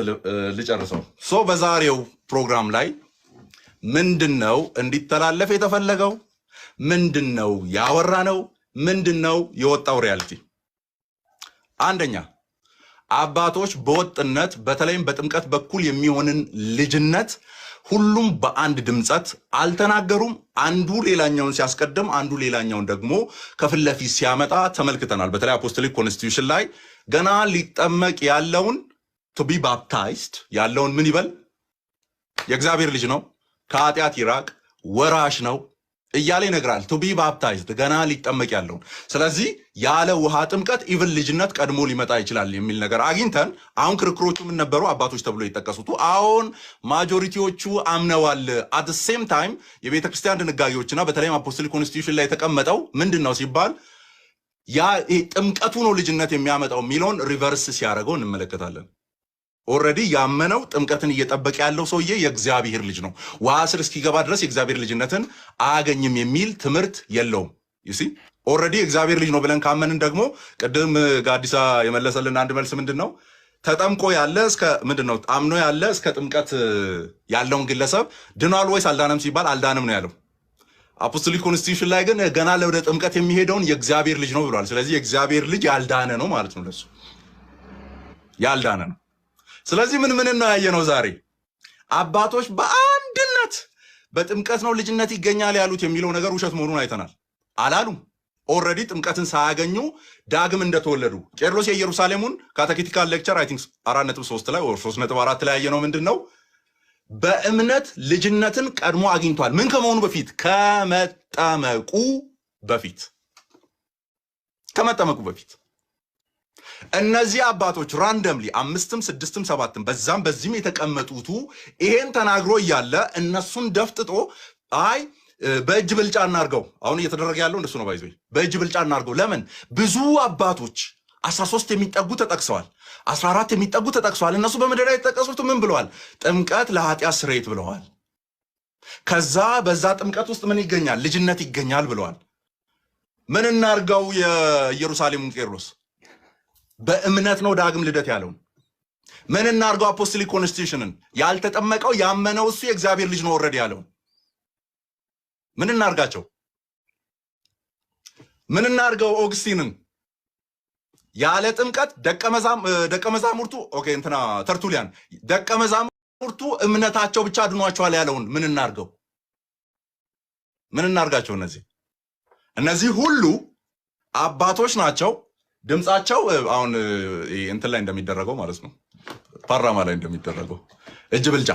ልጨርሰው ሶ በዛሬው ፕሮግራም ላይ ምንድነው እንዲተላለፍ የተፈለገው ምንድነው ያወራነው ምንድነው የወጣው ሪያሊቲ አንደኛ አባቶች በወጥነት በተለይም በጥምቀት በኩል የሚሆንን ልጅነት ሁሉም በአንድ ድምጸት አልተናገሩም አንዱ ሌላኛውን ሲያስቀድም አንዱ ሌላኛውን ደግሞ ከፍለፊት ሲያመጣ ተመልክተናል በተለይ አፖስቶሊክ ኮንስቲቱሽን ላይ ገና ሊጠመቅ ያለውን to be baptized ያለውን ምን ይበል የእግዚአብሔር ልጅ ነው ከኃጢአት ይራቅ ወራሽ ነው እያለ ይነግራል to be baptized ገና ሊጠመቅ ያለውን ስለዚህ ያለ ውሃ ጥምቀት ኢቭን ልጅነት ቀድሞ ሊመጣ ይችላል የሚል ነገር አግኝተን አሁን ክርክሮቹ ምን ነበሩ አባቶች ተብሎ ይተከሱቱ አሁን ማጆሪቲዎቹ አምነዋል at the same time የቤተ ክርስቲያን ድንጋጌዎችና በተለይም አፖስቶሊክ ኮንስቲቱሽን ላይ የተቀመጠው ምንድነው ሲባል ያ ጥምቀቱ ነው ልጅነት የሚያመጣው ሚሊዮን ሪቨርስ ሲያደርገው እንመለከታለን ኦሬዲ ያመነው ጥምቀትን እየጠበቀ ያለው ሰውዬ የእግዚአብሔር ልጅ ነው ውሃ ስር እስኪገባ ድረስ የእግዚአብሔር ልጅነትን አያገኝም የሚል ትምህርት የለውም you see ኦሬዲ የእግዚአብሔር ልጅ ነው ብለን ካመንን ደግሞ ቅድም ጋዲሳ የመለሰልን አንድ መልስ ምንድነው ተጠምቆ ያለ እስከ ምንድነው አምኖ ያለ እስከ ጥምቀት ያለውን ግለሰብ ድኗል ወይስ አልዳነም ሲባል አልዳነም ነው ያለው አፖስቶሊክ ኮንስቲቱሽን ላይ ግን ገና ለወደ ጥምቀት የሚሄደውን የእግዚአብሔር ልጅ ነው ብሏል ስለዚህ የእግዚአብሔር ልጅ ያልዳነ ነው ማለት ነው ለሱ ያልዳነ ነው ስለዚህ ምን ነው ያየነው ዛሬ አባቶች በአንድነት በጥምቀት ነው ልጅነት ይገኛል ያሉት የሚለው ነገር ውሸት መሆኑን አይተናል አላሉም ኦሬዲ ጥምቀትን ሳያገኙ ዳግም እንደተወለዱ ቄርሎስ የኢየሩሳሌሙን ካቴኬቲካል ሌክቸር አይ ቲንክ 4.3 ላይ 3.4 ላይ ያየነው ምንድነው በእምነት ልጅነትን ቀድሞ አግኝቷል ምን ከመሆኑ በፊት ከመጠመቁ በፊት እነዚህ አባቶች ራንደምሊ 5ም 6ም 7ም በዛም የተቀመጡቱ ይሄን ተናግሮ ይያለ እነሱን ደፍጥጦ አይ በእጅ ብልጫ እናርገው አሁን እየተደረገ ያለው እንደሱ ነው ባይዘይ በእጅ ብልጫ እናርገው ለምን ብዙ አባቶች 13 የሚጠጉ ተጠቅሰዋል 14 የሚጠጉ ተጠቅሰዋል እነሱ በመደዳ የተጠቀሱት ምን ብለዋል ጥምቀት ለኃጢአት ስርየት ብለዋል ከዛ በዛ ጥምቀት ውስጥ ምን ይገኛል ልጅነት ይገኛል ብለዋል ምን እናርገው የኢየሩሳሌሙን ቄርሎስ በእምነት ነው ዳግም ልደት ያለው ምን እናርገው አፖስቶሊክ ኮንስቲቱሽንን ያልተጠመቀው ያመነው እሱ የእግዚአብሔር ልጅ ነው ኦሬዲ ያለው ምን እናርጋቸው ምን እናርገው ኦግስቲንን ያለ ጥምቀት ደቀ መዛሙርቱ ኦኬ እንትና ተርቱሊያን ደቀ መዛሙርቱ እምነታቸው ብቻ አድኗቸዋል ያለውን ምን እናርጋቸው? እነዚህ ሁሉ አባቶች ናቸው። ድምጻቸው አሁን እንትን ላይ እንደሚደረገው ማለት ነው፣ ፓርላማ ላይ እንደሚደረገው እጅ ብልጫ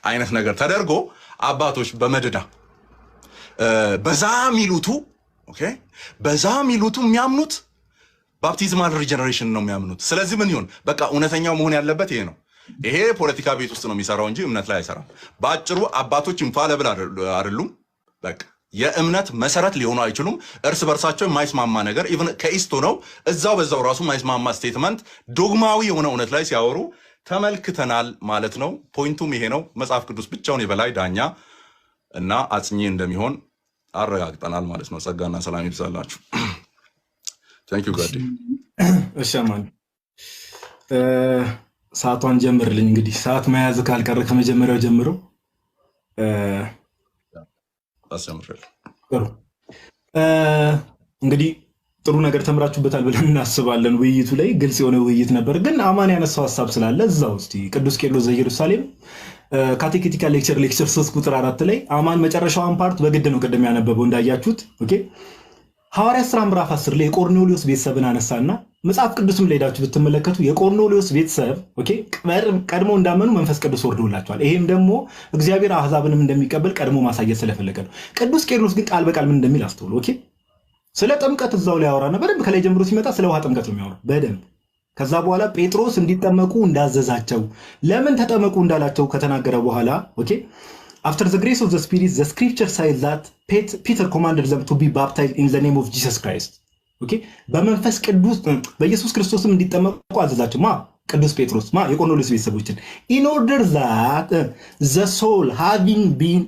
አይነት ነገር ተደርጎ አባቶች በመደዳ በዛ ሚሉቱ የሚያምኑት ባፕቲዝማል ሪጀነሬሽን ነው የሚያምኑት። ስለዚህ ምን ይሁን በቃ እውነተኛው መሆን ያለበት ይሄ ነው። ይሄ ፖለቲካ ቤት ውስጥ ነው የሚሰራው እንጂ እምነት ላይ አይሰራም። በአጭሩ አባቶች ኢንፋለብል አይደሉም። በቃ የእምነት መሰረት ሊሆኑ አይችሉም። እርስ በርሳቸው የማይስማማ ነገር ኢቭን ከኢስቶ ነው በዛው ራሱ የማይስማማ ስቴትመንት ዶግማዊ የሆነ እውነት ላይ ሲያወሩ ተመልክተናል ማለት ነው። ፖይንቱም ይሄ ነው። መጽሐፍ ቅዱስ ብቻውን የበላይ ዳኛ እና አጽኚ እንደሚሆን አረጋግጠናል ማለት ነው። ጸጋና ሰላም ይብዛላችሁ። ታንክ ዩ ጋዲ። እሺ አማን ሰዓቷን ጀምርልኝ። እንግዲህ ሰዓት መያዝ ካልቀረ ከመጀመሪያው ጀምሮ አስጀምራለሁ። ጥሩ እንግዲህ ጥሩ ነገር ተምራችሁበታል ብለን እናስባለን። ውይይቱ ላይ ግልጽ የሆነ ውይይት ነበር። ግን አማን ያነሳው ሐሳብ ስላለ እዛው እስቲ ቅዱስ ቄርሎስ ዘኢየሩሳሌም ካቴኬቲካል ሌክቸር 3 ቁጥር 4 ላይ አማን መጨረሻዋን ፓርት በግድ ነው ቅድም ያነበበው እንዳያችሁት። ኦኬ ሐዋርያት ሥራ ምዕራፍ 10 ላይ የቆርኔሊዮስ ቤተሰብን አነሳና መጽሐፍ ቅዱስም ላይ ሄዳችሁ ብትመለከቱ የቆርኔሊዮስ ቤተሰብ ኦኬ ቀድሞ እንዳመኑ መንፈስ ቅዱስ ወርዶላቸዋል። ይሄም ደግሞ እግዚአብሔር አሕዛብንም እንደሚቀበል ቀድሞ ማሳየት ስለፈለገ ነው። ቅዱስ ቄርሎስ ግን ቃል በቃል ምን እንደሚል አስተውሉ። ኦኬ ስለ ጥምቀት እዛው ላይ ያወራና በደንብ ከላይ ጀምሮ ሲመጣ ስለ ውሃ ጥምቀት ነው የሚያወራው በደንብ። ከዛ በኋላ ጴጥሮስ እንዲጠመቁ እንዳዘዛቸው ለምን ተጠመቁ እንዳላቸው ከተናገረ በኋላ ኦኬ after the grace of the spirit the scripture says that Peter commanded them to be baptized in the name of Jesus Christ ኦኬ በመንፈስ ቅዱስ በኢየሱስ ክርስቶስም እንዲጠመቁ አዘዛቸው። ቅዱስ ጴጥሮስ የቆርኔሊዮስ ቤተሰቦችን in order that the soul having been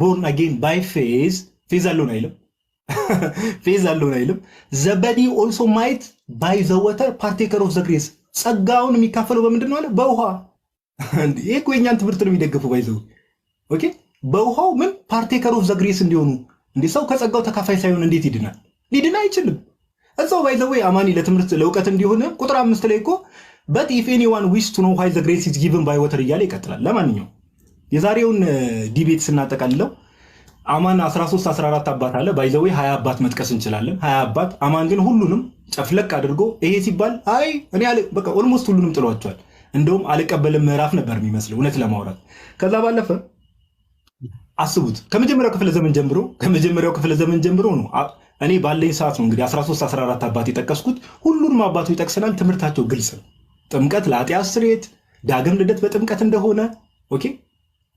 born again by faith alone አይልም the body also might by the water partaker of the grace ጸጋውን የሚካፈለው በምንድን ነው አለ? በውሃ። ይሄ እኮ የእኛን ትምህርት ነው የሚደግፉ ባይዘው ኦኬ በውሃው ምን ፓርቴከር ኦፍ ዘ ግሬስ እንዲሆኑ። እንዴ ሰው ከጸጋው ተካፋይ ሳይሆን እንዴት ይድናል? ሊድን አይችልም። እዛው ባይዘው አማኒ ለትምህርት ለእውቀት እንዲሆን ቁጥር 5 ላይ እኮ but if anyone wish to know why the grace is given by water እያለ ይቀጥላል። ለማንኛውም የዛሬውን ዲቤት ስናጠቃልለው አማን 13 14 አባት አለ። ባይዘው 20 አባት መጥቀስ እንችላለን። 20 አባት አማን ግን ሁሉንም ጨፍለቅ አድርጎ ይሄ ሲባል አይ እኔ በቃ ኦልሞስት ሁሉንም ጥሏቸዋል። እንደውም አልቀበልም ምዕራፍ ነበር የሚመስለው እውነት ለማውራት። ከዛ ባለፈ አስቡት ከመጀመሪያው ክፍለ ዘመን ጀምሮ ነው እኔ ባለኝ ሰዓት ነው እንግዲህ 13 14 አባት የጠቀስኩት። ሁሉንም አባቱ ይጠቅሰናል። ትምህርታቸው ግልጽ ነው። ጥምቀት ለኃጢአት ስርየት፣ ዳግም ልደት በጥምቀት እንደሆነ ኦኬ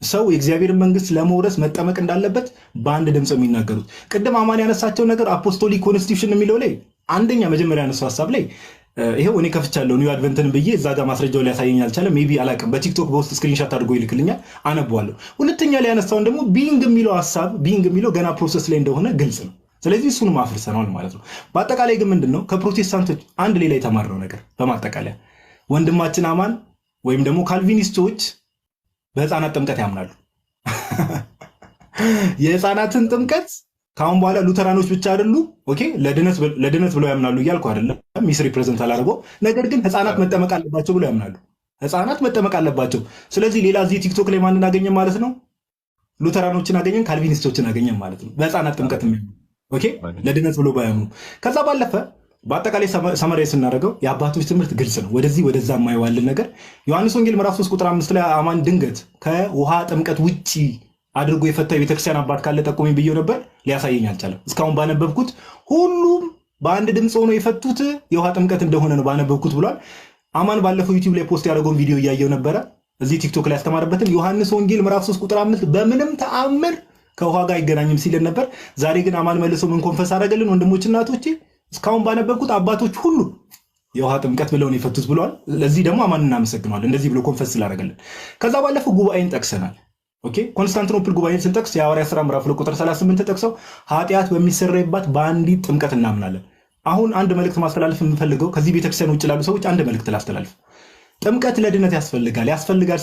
ሰው የእግዚአብሔርን መንግስት ለመውረስ መጠመቅ እንዳለበት በአንድ ድምፅ የሚናገሩት። ቅድም አማን ያነሳቸው ነገር አፖስቶሊክ ኮንስቲቱሽን የሚለው ላይ አንደኛ መጀመሪያ ያነሳው ሐሳብ ላይ ይሄው እኔ ከፍቻለሁ ኒው አድቨንትን ብዬ እዛ ጋር ማስረጃው ሊያሳየኝ አልቻለም። ሜቢ አላውቅም። በቲክቶክ በውስጥ ስክሪንሻት አድርጎ ይልክልኛል፣ አነበዋለሁ። ሁለተኛ ላይ ያነሳውን ደግሞ ቢንግ የሚለው ገና ፕሮሰስ ላይ እንደሆነ ግልጽ ነው። ስለዚህ እሱንም አፍርሰናል ማለት ነው። በአጠቃላይ ግን ምንድን ነው ከፕሮቴስታንቶች አንድ ሌላ የተማርነው ነገር በማጠቃለያ ወንድማችን አማን ወይም ደግሞ ካልቪኒስቶች በህፃናት ጥምቀት ያምናሉ። የህፃናትን ጥምቀት ካሁን በኋላ ሉተራኖች ብቻ አይደሉ ኦኬ ለድነት ብለው ያምናሉ እያልኩ አይደለም፣ ሚስ ሪፕሬዘንት አላደረገው። ነገር ግን ህፃናት መጠመቅ አለባቸው ብለው ያምናሉ። ህፃናት መጠመቅ አለባቸው። ስለዚህ ሌላ እዚህ ቲክቶክ ላይ ማንን አገኘን ማለት ነው? ሉተራኖችን አገኘን፣ ካልቪኒስቶችን አገኘን ማለት ነው። በህፃናት ጥምቀት የሚያምኑ ኦኬ ለድነት ብሎ ባያምኑ። ከዛ ባለፈ በአጠቃላይ ሰመራዊ ስናደርገው የአባቶች ትምህርት ግልጽ ነው። ወደዛ የማይዋልን ነገር ዮሐንስ ወንጌል ምዕራፍ 3 ቁጥር 5 ላይ አማን ድንገት ከውሃ ጥምቀት ውጪ አድርጎ የፈታ የቤተክርስቲያን አባት ካለ ጠቆሚ ብዬው ነበር፣ ሊያሳየኝ አልቻለም። እስካሁን ባነበብኩት ሁሉም በአንድ ድምፅ ሆኖ የፈቱት የውሃ ጥምቀት እንደሆነ ነው ባነበብኩት ብሏል። አማን ባለፈው ዩቲዩብ ላይ ፖስት ያደረገውን ቪዲዮ እያየው ነበረ። እዚህ ቲክቶክ ላይ ያስተማረበትን ዮሐንስ ወንጌል ምዕራፍ 3 ቁጥር 5 በምንም ተአምር ከውሃ ጋር አይገናኝም ሲልን ነበር። ዛሬ ግን አማን መልሶ ምን ኮንፈስ አደረገልን? ወንድሞች እናቶቼ እስካሁን ባነበብኩት አባቶች ሁሉ የውሃ ጥምቀት ብለው ነው የፈቱት ብለዋል። ለዚህ ደግሞ አማን እናመሰግነዋለን፣ እንደዚህ ብሎ ኮንፈስ ስላደረገልን። ከዛ ባለፈው ጉባኤን ጠቅሰናል። ኦኬ ኮንስታንቲኖፕል ጉባኤን ስንጠቅስ የሐዋርያት ሥራ ምዕራፍ 2 ቁጥር 38 ተጠቅሰው ኃጢአት በሚሰረይባት በአንዲት ጥምቀት እናምናለን። አሁን አንድ መልእክት ማስተላለፍ የምፈልገው ከዚህ ቤተክርስቲያን ውጭ ላሉ ሰዎች አንድ መልእክት ላስተላልፍ። ጥምቀት ለድነት ያስፈልጋል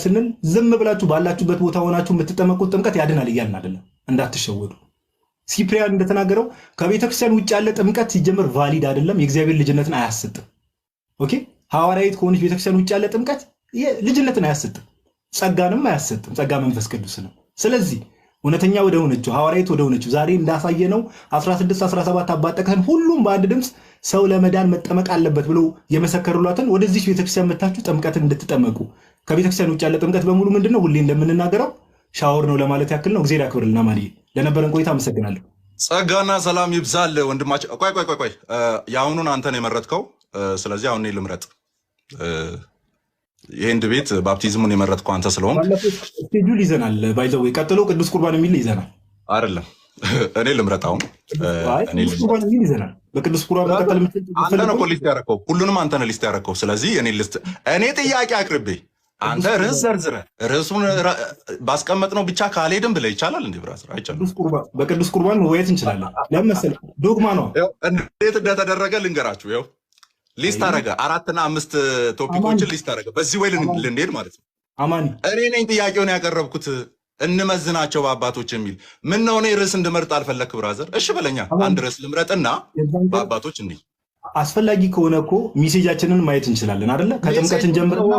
ስንል ዝም ብላችሁ ባላችሁበት ቦታ ሆናችሁ የምትጠመቁት ጥምቀት ያድናል እያልን አይደለም፣ እንዳትሸወዱ። ሲፕሪያን እንደተናገረው ከቤተክርስቲያን ውጭ ያለ ጥምቀት ሲጀምር ቫሊድ አይደለም፣ የእግዚአብሔር ልጅነትን አያሰጥም። ኦኬ ሐዋርያዊት ከሆነች ቤተክርስቲያን ውጭ ያለ ጥምቀት ልጅነትን አያሰጥም፣ ጸጋንም አያሰጥም። ጸጋ መንፈስ ቅዱስ ነው። ስለዚህ እውነተኛ ወደ ሆነችው ሐዋርያዊት ወደ ሆነችው ዛሬ እንዳሳየነው 16 17 አባጠቀን ሁሉም በአንድ ድምፅ ሰው ለመዳን መጠመቅ አለበት ብለው የመሰከሩላትን ወደዚህ ቤተክርስቲያን መታችሁ ጥምቀትን እንድትጠመቁ። ከቤተክርስቲያን ውጭ ያለ ጥምቀት በሙሉ ምንድነው? ሁሌ እንደምንናገረው ሻወር ነው ለማለት ያክል ነው። እግዚአብሔር ያክብርልና ማንዬ ለነበረን ቆይታ አመሰግናለሁ። ጸጋና ሰላም ይብዛል ወንድማችን። ቆይ የአሁኑን አንተን የመረጥከው፣ ስለዚህ አሁን ልምረጥ። ይህን ቤት ባፕቲዝሙን የመረጥከው አንተ ስለሆን ስኬጁል ይዘናል። ባይዘው ቀጥሎ ቅዱስ ቁርባን የሚል ይዘናል አይደለም? እኔ ልምረጥ አሁን ቅዱስ ቁርባን የሚል ይዘናል። በቅዱስ ቁርባን መቀጠል አንተ ነው እኮ ሊስት ያደረከው፣ ሁሉንም አንተ ነው ሊስት ያደረከው። ስለዚህ እኔ ጥያቄ አቅርቤ አንተ ርዕስ ዘርዝረህ ርዕሱን ባስቀመጥነው ብቻ ካልሄድም ብለህ ይቻላል እንዴ? ብራዘር አይቻልም። በቅዱስ ቁርባን መወያየት እንችላለን። ለምን መሰለህ? ዶግማ ነው። እንዴት እንደተደረገ ልንገራችሁ። ይኸው ሊስት አደረገ፣ 4 እና 5 ቶፒኮችን ሊስት አደረገ። በዚህ ወይ ልንሄድ ማለት ነው። አማኒ እኔ ነኝ ጥያቄውን ያቀረብኩት፣ እንመዝናቸው በአባቶች የሚል ምን ነው? እኔ ርዕስ እንድመርጥ አልፈለክ ብራዘር? እሺ በለኛ፣ አንድ ርዕስ ልምረጥና በአባቶች እንዲህ አስፈላጊ ከሆነ እኮ ሜሴጃችንን ማየት እንችላለን አይደለ? ከጥምቀትን ጀምረና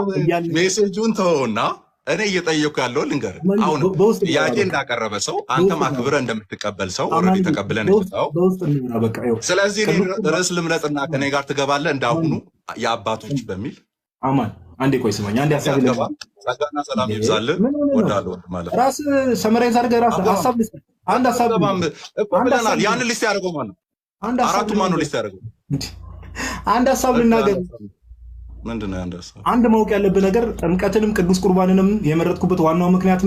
ሜሴጁን ተወውና እኔ እየጠየኩ ያለው ልንገርህ። አሁን ጥያቄ እንዳቀረበ ሰው አንተም አክብረህ እንደምትቀበል ሰው ኦልሬዲ ተቀብለን እንታው። ስለዚህ ርዕስ ልምረጥና ከኔ ጋር ትገባለህ እንዳሁኑ የአባቶች በሚል። አማን አንዴ ቆይ ስማኝ፣ አንዴ ሐሳብ ይለባ። ጸጋና ሰላም ይብዛልህ። ወዳለው ማለት ራስ ሰመራይዝ አድርገህ ራስ ሐሳብ አንድ ሐሳብ እኮ ብለናል። ያን ሊስት ያደርገው ማን ነው? አራቱ ማን ነው ሊስት ያደርገው? አንድ ሐሳብ ልናገር። ምንድነው አንድ ሐሳብ? አንድ ማወቅ ያለብህ ነገር ጥምቀትንም ቅዱስ ቁርባንንም የመረጥኩበት ዋናው ምክንያት